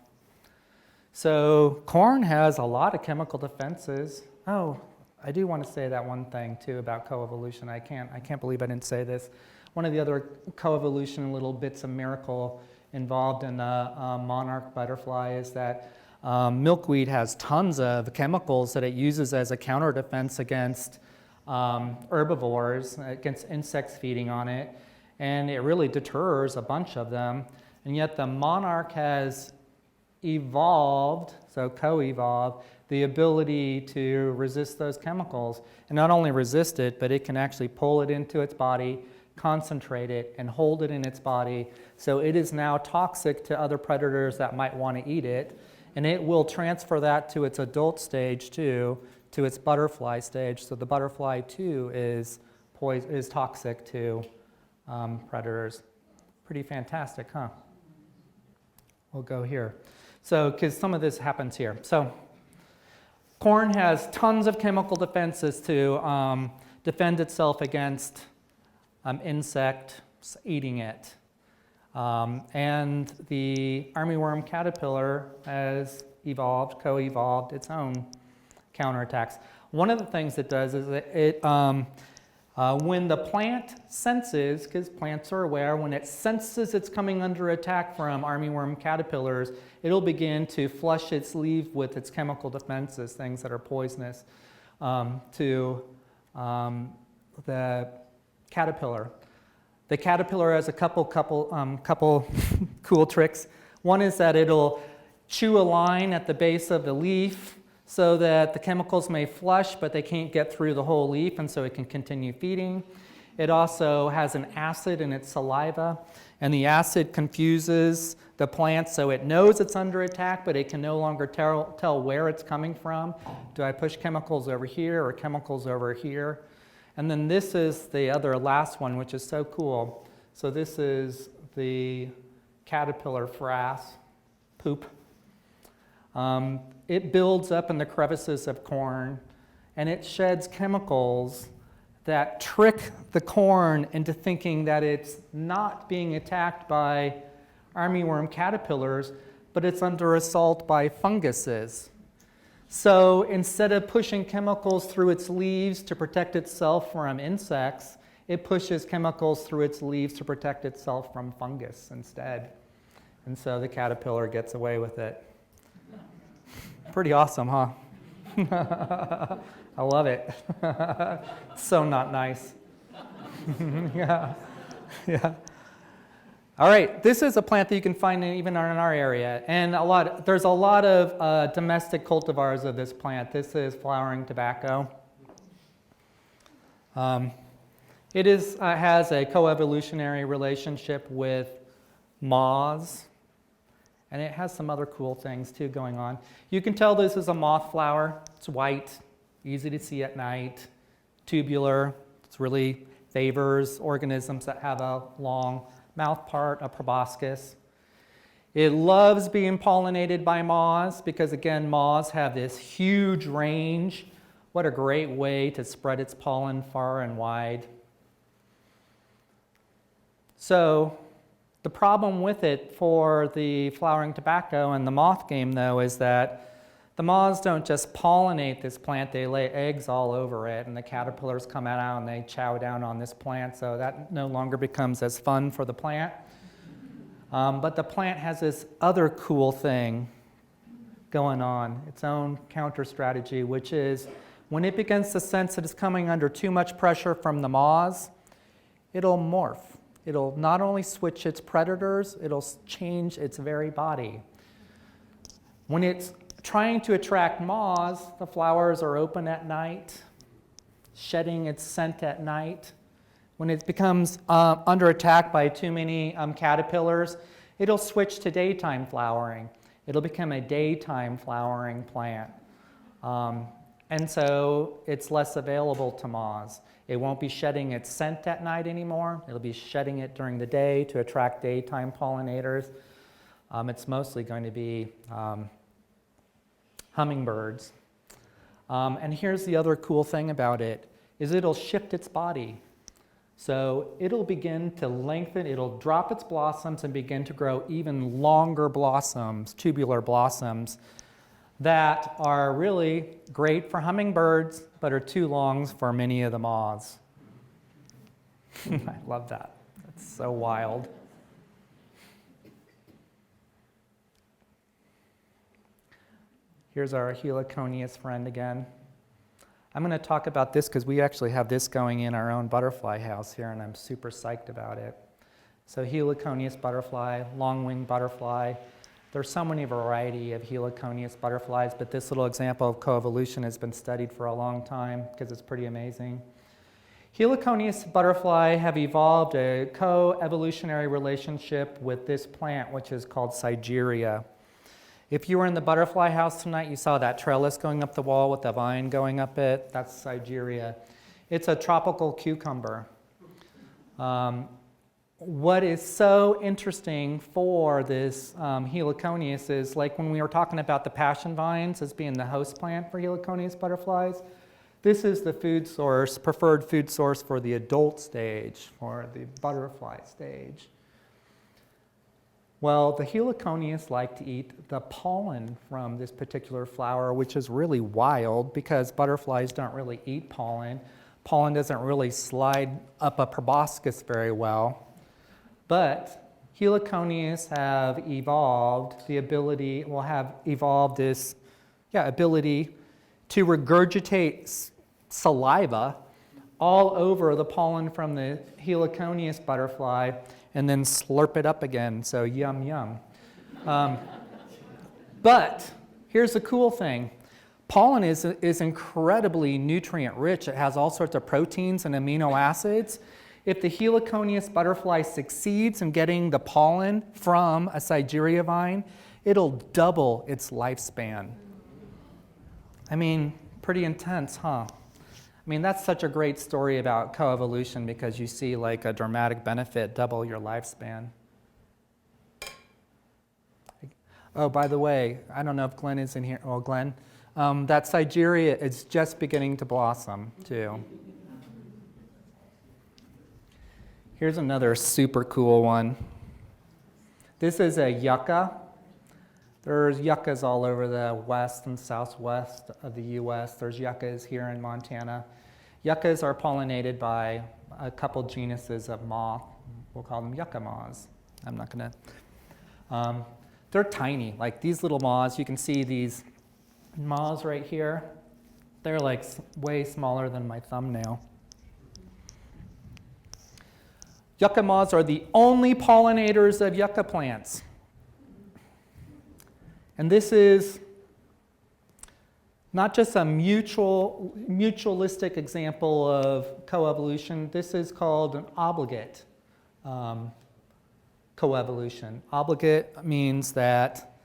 So corn has a lot of chemical defenses. Oh, I do want to say that one thing too about coevolution. I can't believe I didn't say this. One of the other coevolution little bits of miracle involved in a monarch butterfly is that milkweed has tons of chemicals that it uses as a counter defense against herbivores, against insects feeding on it, and it really deters a bunch of them. And yet the monarch has evolved, so co-evolved, the ability to resist those chemicals. And not only resist it, but it can actually pull it into its body, concentrate it, and hold it in its body. So it is now toxic to other predators that might want to eat it. And it will transfer that to its adult stage too, to its butterfly stage. So the butterfly too is toxic to predators. Pretty fantastic, huh? We'll go here. So, because some of this happens here. So, corn has tons of chemical defenses to defend itself against insects eating it. And the armyworm caterpillar has evolved, co-evolved its own counterattacks. One of the things it does is it when the plant senses, because plants are aware, when it senses it's coming under attack from armyworm caterpillars, it'll begin to flush its leaf with its chemical defenses, things that are poisonous to the caterpillar. The caterpillar has a couple cool tricks. One is that it'll chew a line at the base of the leaf so that the chemicals may flush, but they can't get through the whole leaf, and so it can continue feeding. It also has an acid in its saliva, and the acid confuses the plant so it knows it's under attack, but it can no longer tell where it's coming from. Do I push chemicals over here or chemicals over here? And then this is the other last one, which is so cool. So this is the caterpillar frass, poop. It builds up in the crevices of corn, and it sheds chemicals that trick the corn into thinking that it's not being attacked by armyworm caterpillars, but it's under assault by funguses. So instead of pushing chemicals through its leaves to protect itself from insects, it pushes chemicals through its leaves to protect itself from fungus instead. And so the caterpillar gets away with it. Pretty awesome, huh? I love it. So not nice. Yeah. All right, this is a plant that you can find even in our area, and there's a lot of domestic cultivars of this plant. This is flowering tobacco. It has a coevolutionary relationship with moths, and it has some other cool things too going on. You can tell this is a moth flower. It's white, easy to see at night, tubular. It really favors organisms that have a long mouth part, a proboscis. It loves being pollinated by moths because, again, moths have this huge range. What a great way to spread its pollen far and wide. So the problem with it for the flowering tobacco and the moth game, though, is that the moths don't just pollinate this plant, they lay eggs all over it, and the caterpillars come out and they chow down on this plant, so that no longer becomes as fun for the plant. But the plant has this other cool thing going on, its own counter strategy, which is When it begins to sense that it's coming under too much pressure from the moths, it'll morph. It'll not only switch its predators, it'll change its very body. When it's trying to attract moths, the flowers are open at night, shedding its scent at night. When it becomes under attack by too many caterpillars, it'll switch to daytime flowering. It'll become a daytime flowering plant. And so it's less available to moths. It won't be shedding its scent at night anymore. It'll be shedding it during the day to attract daytime pollinators. It's mostly going to be hummingbirds. And here's the other cool thing about it, is it'll shift its body. So it'll begin to lengthen, it'll drop its blossoms and begin to grow even longer blossoms, tubular blossoms, that are really great for hummingbirds, but are too long for many of the moths. I love that. That's so wild. Here's our heliconius friend again. I'm going to talk about this because we actually have this going in our own butterfly house here, and I'm super psyched about it. So heliconius butterfly, long-winged butterfly. There's so many variety of heliconius butterflies, but this little example of coevolution has been studied for a long time because it's pretty amazing. Heliconius butterfly have evolved a coevolutionary relationship with this plant, which is called Sigeria. If you were in the butterfly house tonight, you saw that trellis going up the wall with the vine going up it. That's Sigeria. It's a tropical cucumber. What is so interesting for this heliconius is, like when we were talking about the passion vines as being the host plant for heliconius butterflies, this is the food source, preferred food source for the adult stage, for the butterfly stage. Well, the heliconius like to eat the pollen from this particular flower, which is really wild because butterflies don't really eat pollen. Pollen doesn't really slide up a proboscis very well. But heliconius have evolved the ability, this ability to regurgitate saliva all over the pollen from the heliconius butterfly and then slurp it up again, so yum, yum. But here's the cool thing. Pollen is incredibly nutrient rich. It has all sorts of proteins and amino acids. If the heliconius butterfly succeeds in getting the pollen from a Sigeria vine, it'll double its lifespan. I mean, pretty intense, huh? I mean, that's such a great story about coevolution because you see like a dramatic benefit, double your lifespan. Oh, by the way, I don't know if Glenn is in here. Oh, Glenn, that Sigeria is just beginning to blossom too. Here's another super cool one. This is a yucca. There's yuccas all over the west and southwest of the U.S. There's yuccas here in Montana. Yuccas are pollinated by a couple genuses of moth. We'll call them yucca moths. I'm not going to. They're tiny, like these little moths. You can see these moths right here. They're like way smaller than my thumbnail. Yucca moths are the only pollinators of yucca plants. And this is not just a mutualistic example of coevolution. This is called an obligate coevolution. Obligate means that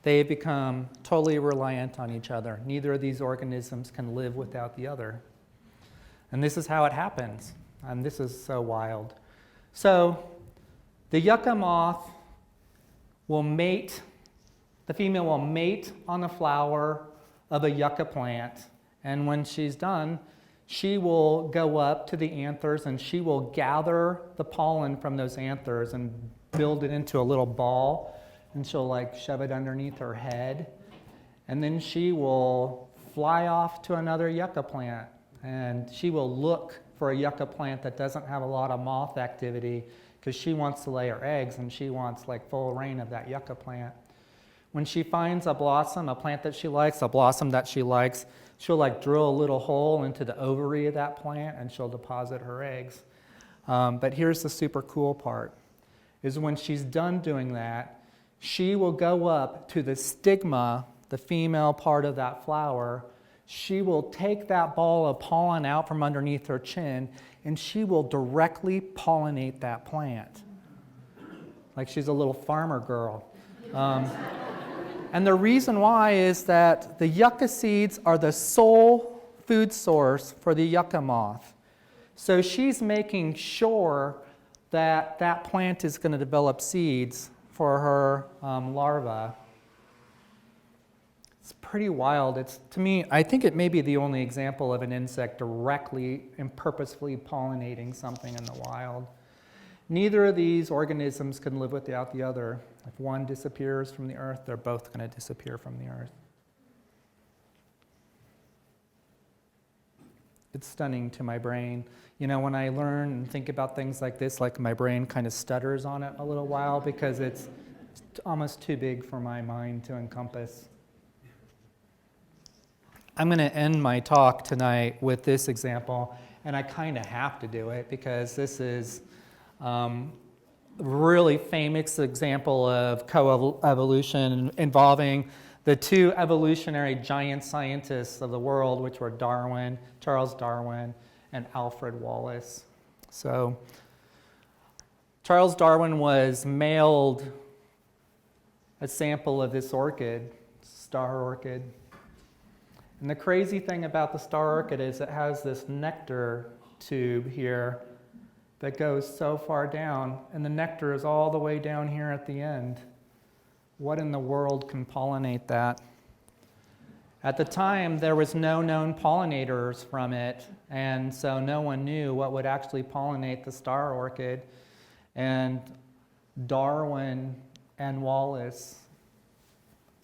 they become totally reliant on each other. Neither of these organisms can live without the other. And this is how it happens. And this is so wild. So the yucca moth will mate. The female will mate on the flower of a yucca plant, and when she's done, she will go up to the anthers and she will gather the pollen from those anthers and build it into a little ball, and she'll like shove it underneath her head, and then she will fly off to another yucca plant, and she will look for a yucca plant that doesn't have a lot of moth activity because she wants to lay her eggs and she wants like full reign of that yucca plant. When she finds a blossom, a plant that she likes, a blossom that she likes, she'll like drill a little hole into the ovary of that plant and she'll deposit her eggs. But here's the super cool part, is when she's done doing that, she will go up to the stigma, the female part of that flower. She will take that ball of pollen out from underneath her chin and she will directly pollinate that plant. Like she's a little farmer girl. And the reason why is that the yucca seeds are the sole food source for the yucca moth. So she's making sure that that plant is going to develop seeds for her larva. It's pretty wild. To me, I think it may be the only example of an insect directly and purposefully pollinating something in the wild. Neither of these organisms can live without the other. If one disappears from the earth, they're both going to disappear from the earth. It's stunning to my brain. You know, when I learn and think about things like this, like my brain kind of stutters on it a little while because it's almost too big for my mind to encompass. I'm going to end my talk tonight with this example, and I kind of have to do it because this is a really famous example of coevolution involving the two evolutionary giant scientists of the world, which were Charles Darwin, and Alfred Wallace. So Charles Darwin was mailed a sample of this orchid, star orchid. And the crazy thing about the star orchid is it has this nectar tube here that goes so far down, and the nectar is all the way down here at the end. What in the world can pollinate that? At the time, there was no known pollinators from it, and so no one knew what would actually pollinate the star orchid. And Darwin and Wallace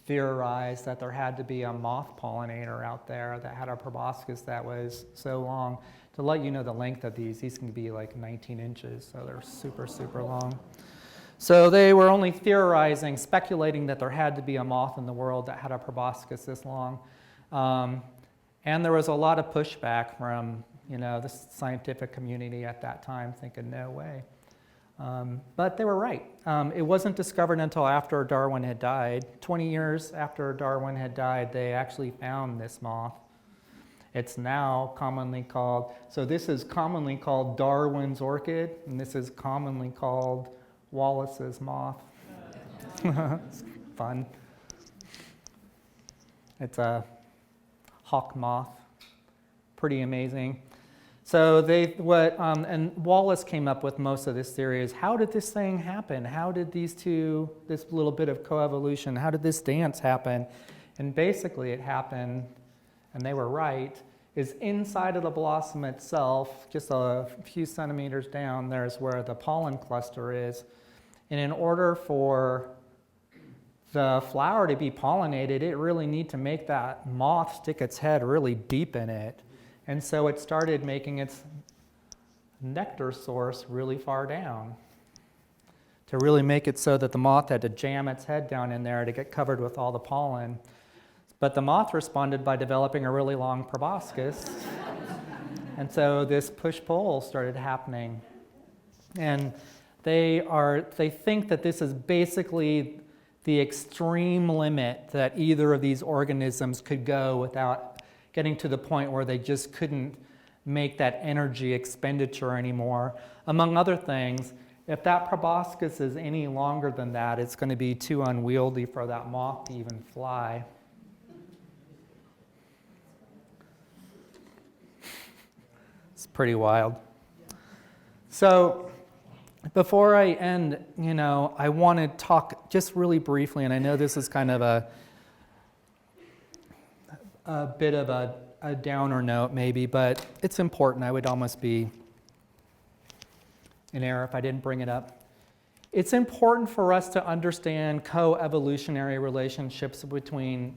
theorized that there had to be a moth pollinator out there that had a proboscis that was so long. To let you know the length of these can be like 19 inches, so they're super, super long. So they were only theorizing, speculating that there had to be a moth in the world that had a proboscis this long. And there was a lot of pushback from, the scientific community at that time, thinking, no way. But they were right. It wasn't discovered until after Darwin had died. 20 years after Darwin had died, they actually found this moth. It's now commonly called, so this is commonly called Darwin's orchid, and this is commonly called Wallace's moth. It's fun. It's a hawk moth. Pretty amazing. So and Wallace came up with most of this theory is, how did this thing happen? How did this little bit of coevolution, how did this dance happen? And basically it happened, and they were right, is inside of the blossom itself, just a few centimeters down, there's where the pollen cluster is. And in order for the flower to be pollinated, it really needs to make that moth stick its head really deep in it. And so it started making its nectar source really far down to really make it so that the moth had to jam its head down in there to get covered with all the pollen. But the moth responded by developing a really long proboscis. And so this push-pull started happening. And they think that this is basically the extreme limit that either of these organisms could go without getting to the point where they just couldn't make that energy expenditure anymore. Among other things, if that proboscis is any longer than that, it's going to be too unwieldy for that moth to even fly. It's pretty wild. So before I end, I want to talk just really briefly, and I know this is kind of a bit of a downer note maybe, but it's important. I would almost be in error if I didn't bring it up. It's important for us to understand coevolutionary relationships between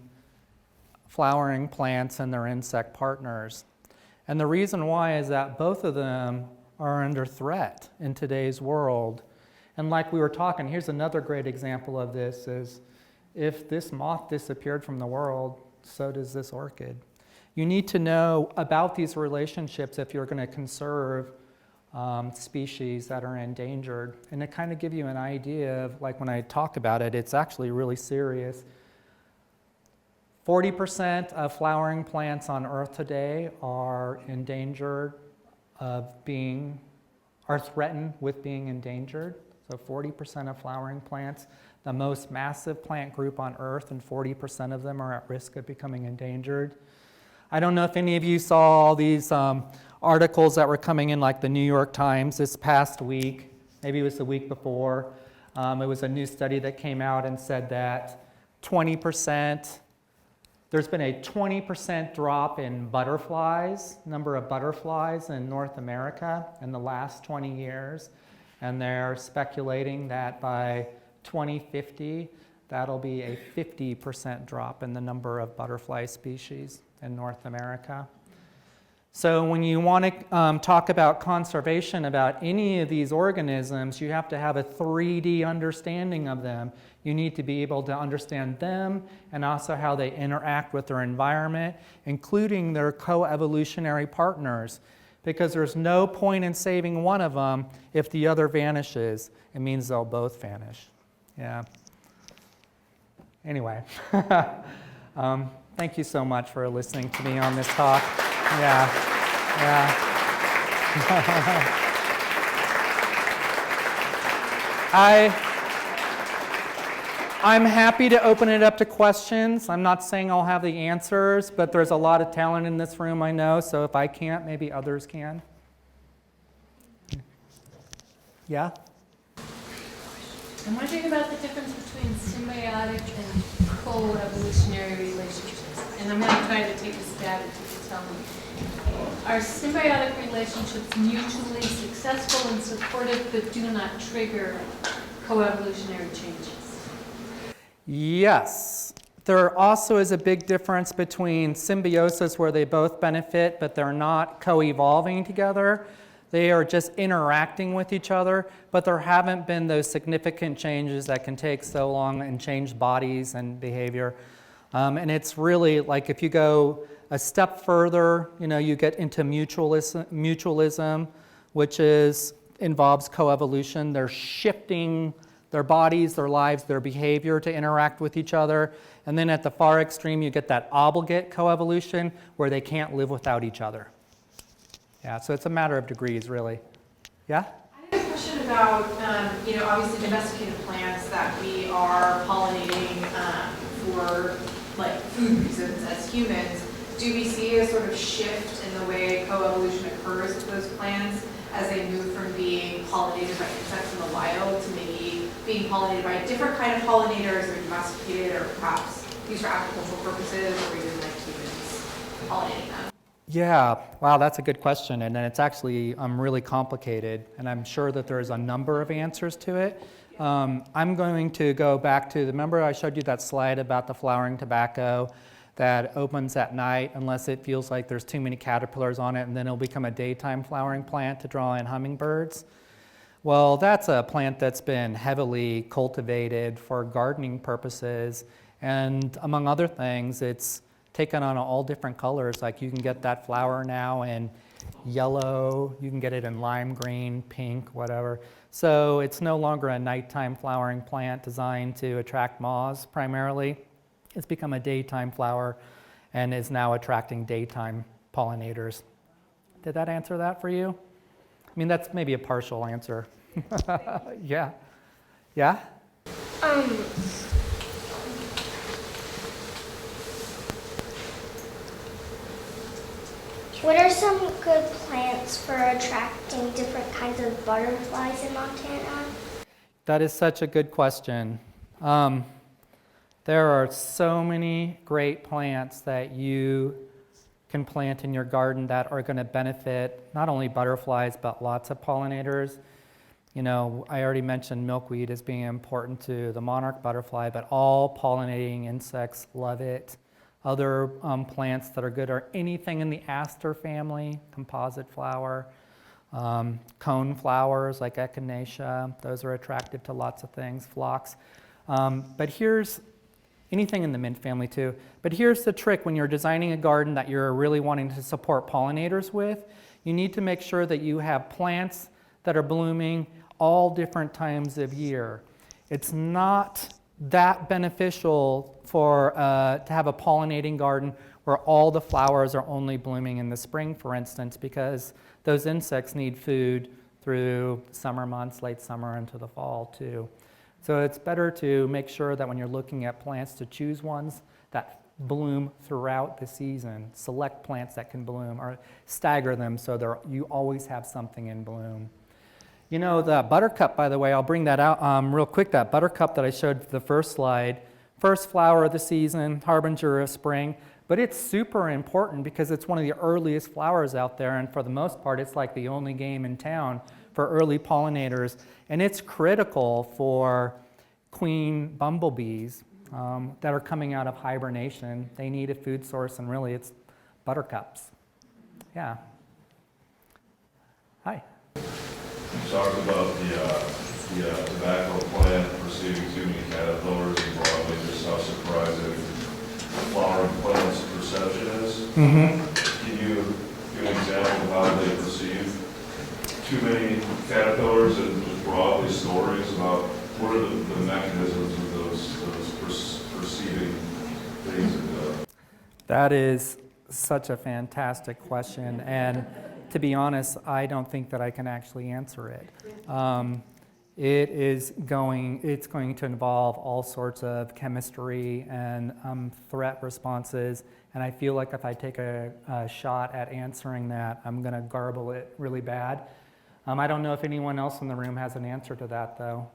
flowering plants and their insect partners. And the reason why is that both of them are under threat in today's world. And like we were talking, here's another great example of this is if this moth disappeared from the world, so does this orchid. you need to know about these relationships if you're going to conserve species that are endangered. And to kind of give you an idea of, like when I talk about it, it's actually really serious. 40% of flowering plants on Earth today are endangered are threatened with being endangered. So 40% of flowering plants, the most massive plant group on Earth, and 40% of them are at risk of becoming endangered. I don't know if any of you saw all these articles that were coming in, like the New York Times this past week. Maybe it was the week before. It was a new study that came out and said that there's been a 20% drop in number of butterflies in North America in the last 20 years. And they're speculating that by 2050, that'll be a 50% drop in the number of butterfly species in North America. So when you want to talk about conservation, about any of these organisms, you have to have a 3D understanding of them. You need to be able to understand them and also how they interact with their environment, including their coevolutionary partners, because there's no point in saving one of them if the other vanishes. It means they'll both vanish. Yeah. Anyway, thank you so much for listening to me on this talk. Yeah. I'm happy to open it up to questions. I'm not saying I'll have the answers, but there's a lot of talent in this room, I know, so if I can't, maybe others can. Yeah? I'm wondering about the difference between symbiotic and co-evolutionary relationships. And I'm going to try to take a stab at you to tell me. Are symbiotic relationships mutually successful and supportive but do not trigger co-evolutionary changes? Yes. There also is a big difference between symbiosis, where they both benefit, but they're not co-evolving together. They are just interacting with each other, but there haven't been those significant changes that can take so long and change bodies and behavior. And it's really like if you go a step further, you get into mutualism, which involves coevolution. They're shifting their bodies, their lives, their behavior to interact with each other. And then at the far extreme, you get that obligate coevolution, where they can't live without each other. Yeah, so it's a matter of degrees, really. Yeah? I have a question about, obviously domesticated plants that we are pollinating for food reasons as humans. Do we see a sort of shift in the way coevolution occurs with those plants as they move from being pollinated by insects in the wild to maybe being pollinated by a different kind of pollinators, or domesticated, or perhaps used for agricultural purposes, or even humans pollinating them? Yeah, wow, that's a good question, and it's actually really complicated, and I'm sure that there's a number of answers to it. I'm going to go back to, remember I showed you that slide about the flowering tobacco that opens at night unless it feels like there's too many caterpillars on it, and then it'll become a daytime flowering plant to draw in hummingbirds. Well, that's a plant that's been heavily cultivated for gardening purposes, and among other things, it's taken on all different colors. Like you can get that flower now in yellow, you can get it in lime green, pink, whatever. So it's no longer a nighttime flowering plant designed to attract moths primarily. It's become a daytime flower and is now attracting daytime pollinators. Did that answer that for you? I mean, that's maybe a partial answer. Yeah. Yeah? What are some good plants for attracting different kinds of butterflies in Montana? That is such a good question. There are so many great plants that you can plant in your garden that are going to benefit not only butterflies, but lots of pollinators. I already mentioned milkweed as being important to the monarch butterfly, but all pollinating insects love it. Other plants that are good are anything in the aster family, composite flower, cone flowers like echinacea. Those are attractive to lots of things, phlox. But here's anything in the mint family too. But here's the trick when you're designing a garden that you're really wanting to support pollinators with. You need to make sure that you have plants that are blooming all different times of year. It's not that beneficial for to have a pollinating garden where all the flowers are only blooming in the spring, for instance, because those insects need food through summer months, late summer into the fall too. So it's better to make sure that when you're looking at plants to choose ones that bloom throughout the season. Select plants that can bloom or stagger them so you always have something in bloom. You know, the buttercup, by the way, I'll bring that out real quick. That buttercup that I showed the first slide, first flower of the season, harbinger of spring, but it's super important because it's one of the earliest flowers out there, and for the most part, it's like the only game in town for early pollinators, and it's critical for queen bumblebees that are coming out of hibernation. They need a food source, and really it's buttercups. Yeah. Hi. You talked about the tobacco plant receiving too many caterpillars and broadly just how surprising flowering plants' perception is. Mm-hmm. Can you give an example of how they perceive too many caterpillars and just broadly stories about what are the mechanisms of those perceiving things? That is such a fantastic question, and to be honest, I don't think that I can actually answer it. It's going to involve all sorts of chemistry and threat responses, and I feel like if I take a shot at answering that, I'm going to garble it really bad. I don't know if anyone else in the room has an answer to that, though.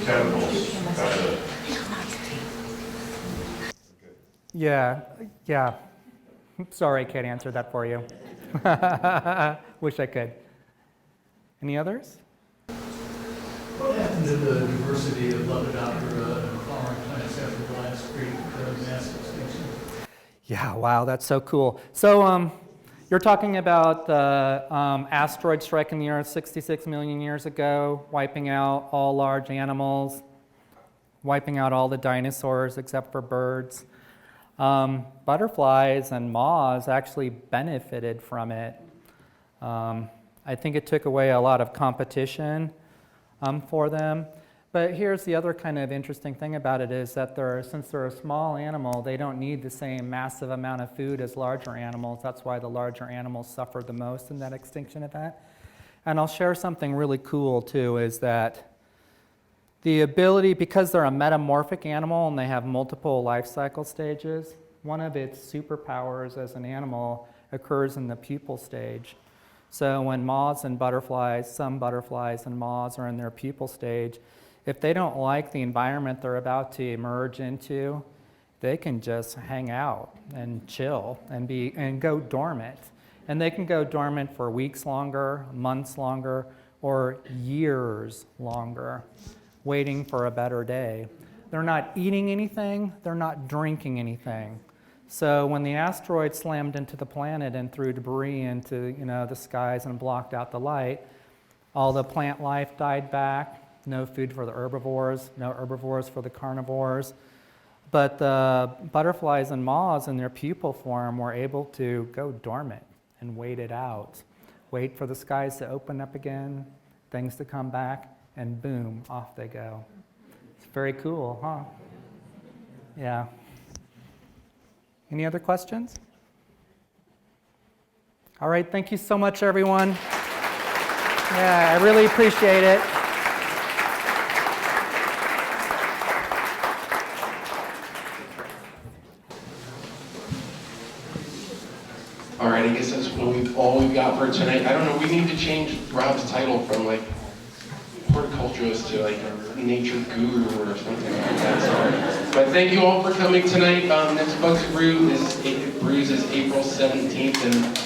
Chemicals. Yeah. Sorry, I can't answer that for you. Wish I could. Any others? What happened to the diversity of Lepidoptera and flowering plants after the last great mass extinction? Yeah, wow, that's so cool. So you're talking about the asteroid striking the Earth 66 million years ago, wiping out all large animals, wiping out all the dinosaurs except for birds. Butterflies and moths actually benefited from it. I think it took away a lot of competition for them. But here's the other kind of interesting thing about it is that since they're a small animal, they don't need the same massive amount of food as larger animals. That's why the larger animals suffered the most in that extinction event. And I'll share something really cool too, is that the ability, because they're a metamorphic animal and they have multiple life cycle stages, one of its superpowers as an animal occurs in the pupal stage. So when moths and butterflies, some butterflies and moths are in their pupal stage, if they don't like the environment they're about to emerge into, they can just hang out and chill and go dormant. And they can go dormant for weeks longer, months longer, or years longer, waiting for a better day. They're not eating anything, they're not drinking anything. So when the asteroid slammed into the planet and threw debris into the skies and blocked out the light, all the plant life died back, no food for the herbivores, no herbivores for the carnivores. But the butterflies and moths in their pupal form were able to go dormant and wait it out. Wait for the skies to open up again, things to come back, and boom, off they go. It's very cool, huh? Yeah. Any other questions? All right, thank you so much, everyone. Yeah, I really appreciate it. All right, I guess that's all we've got for tonight. I don't know, we need to change Rob's title from like horticulturist to like a nature guru or something like that. Sorry. But thank you all for coming tonight. Next Bugs Brews is April 17th, and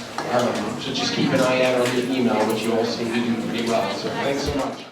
so just keep an eye out on your email, which you all seem to do pretty well. So thanks so much.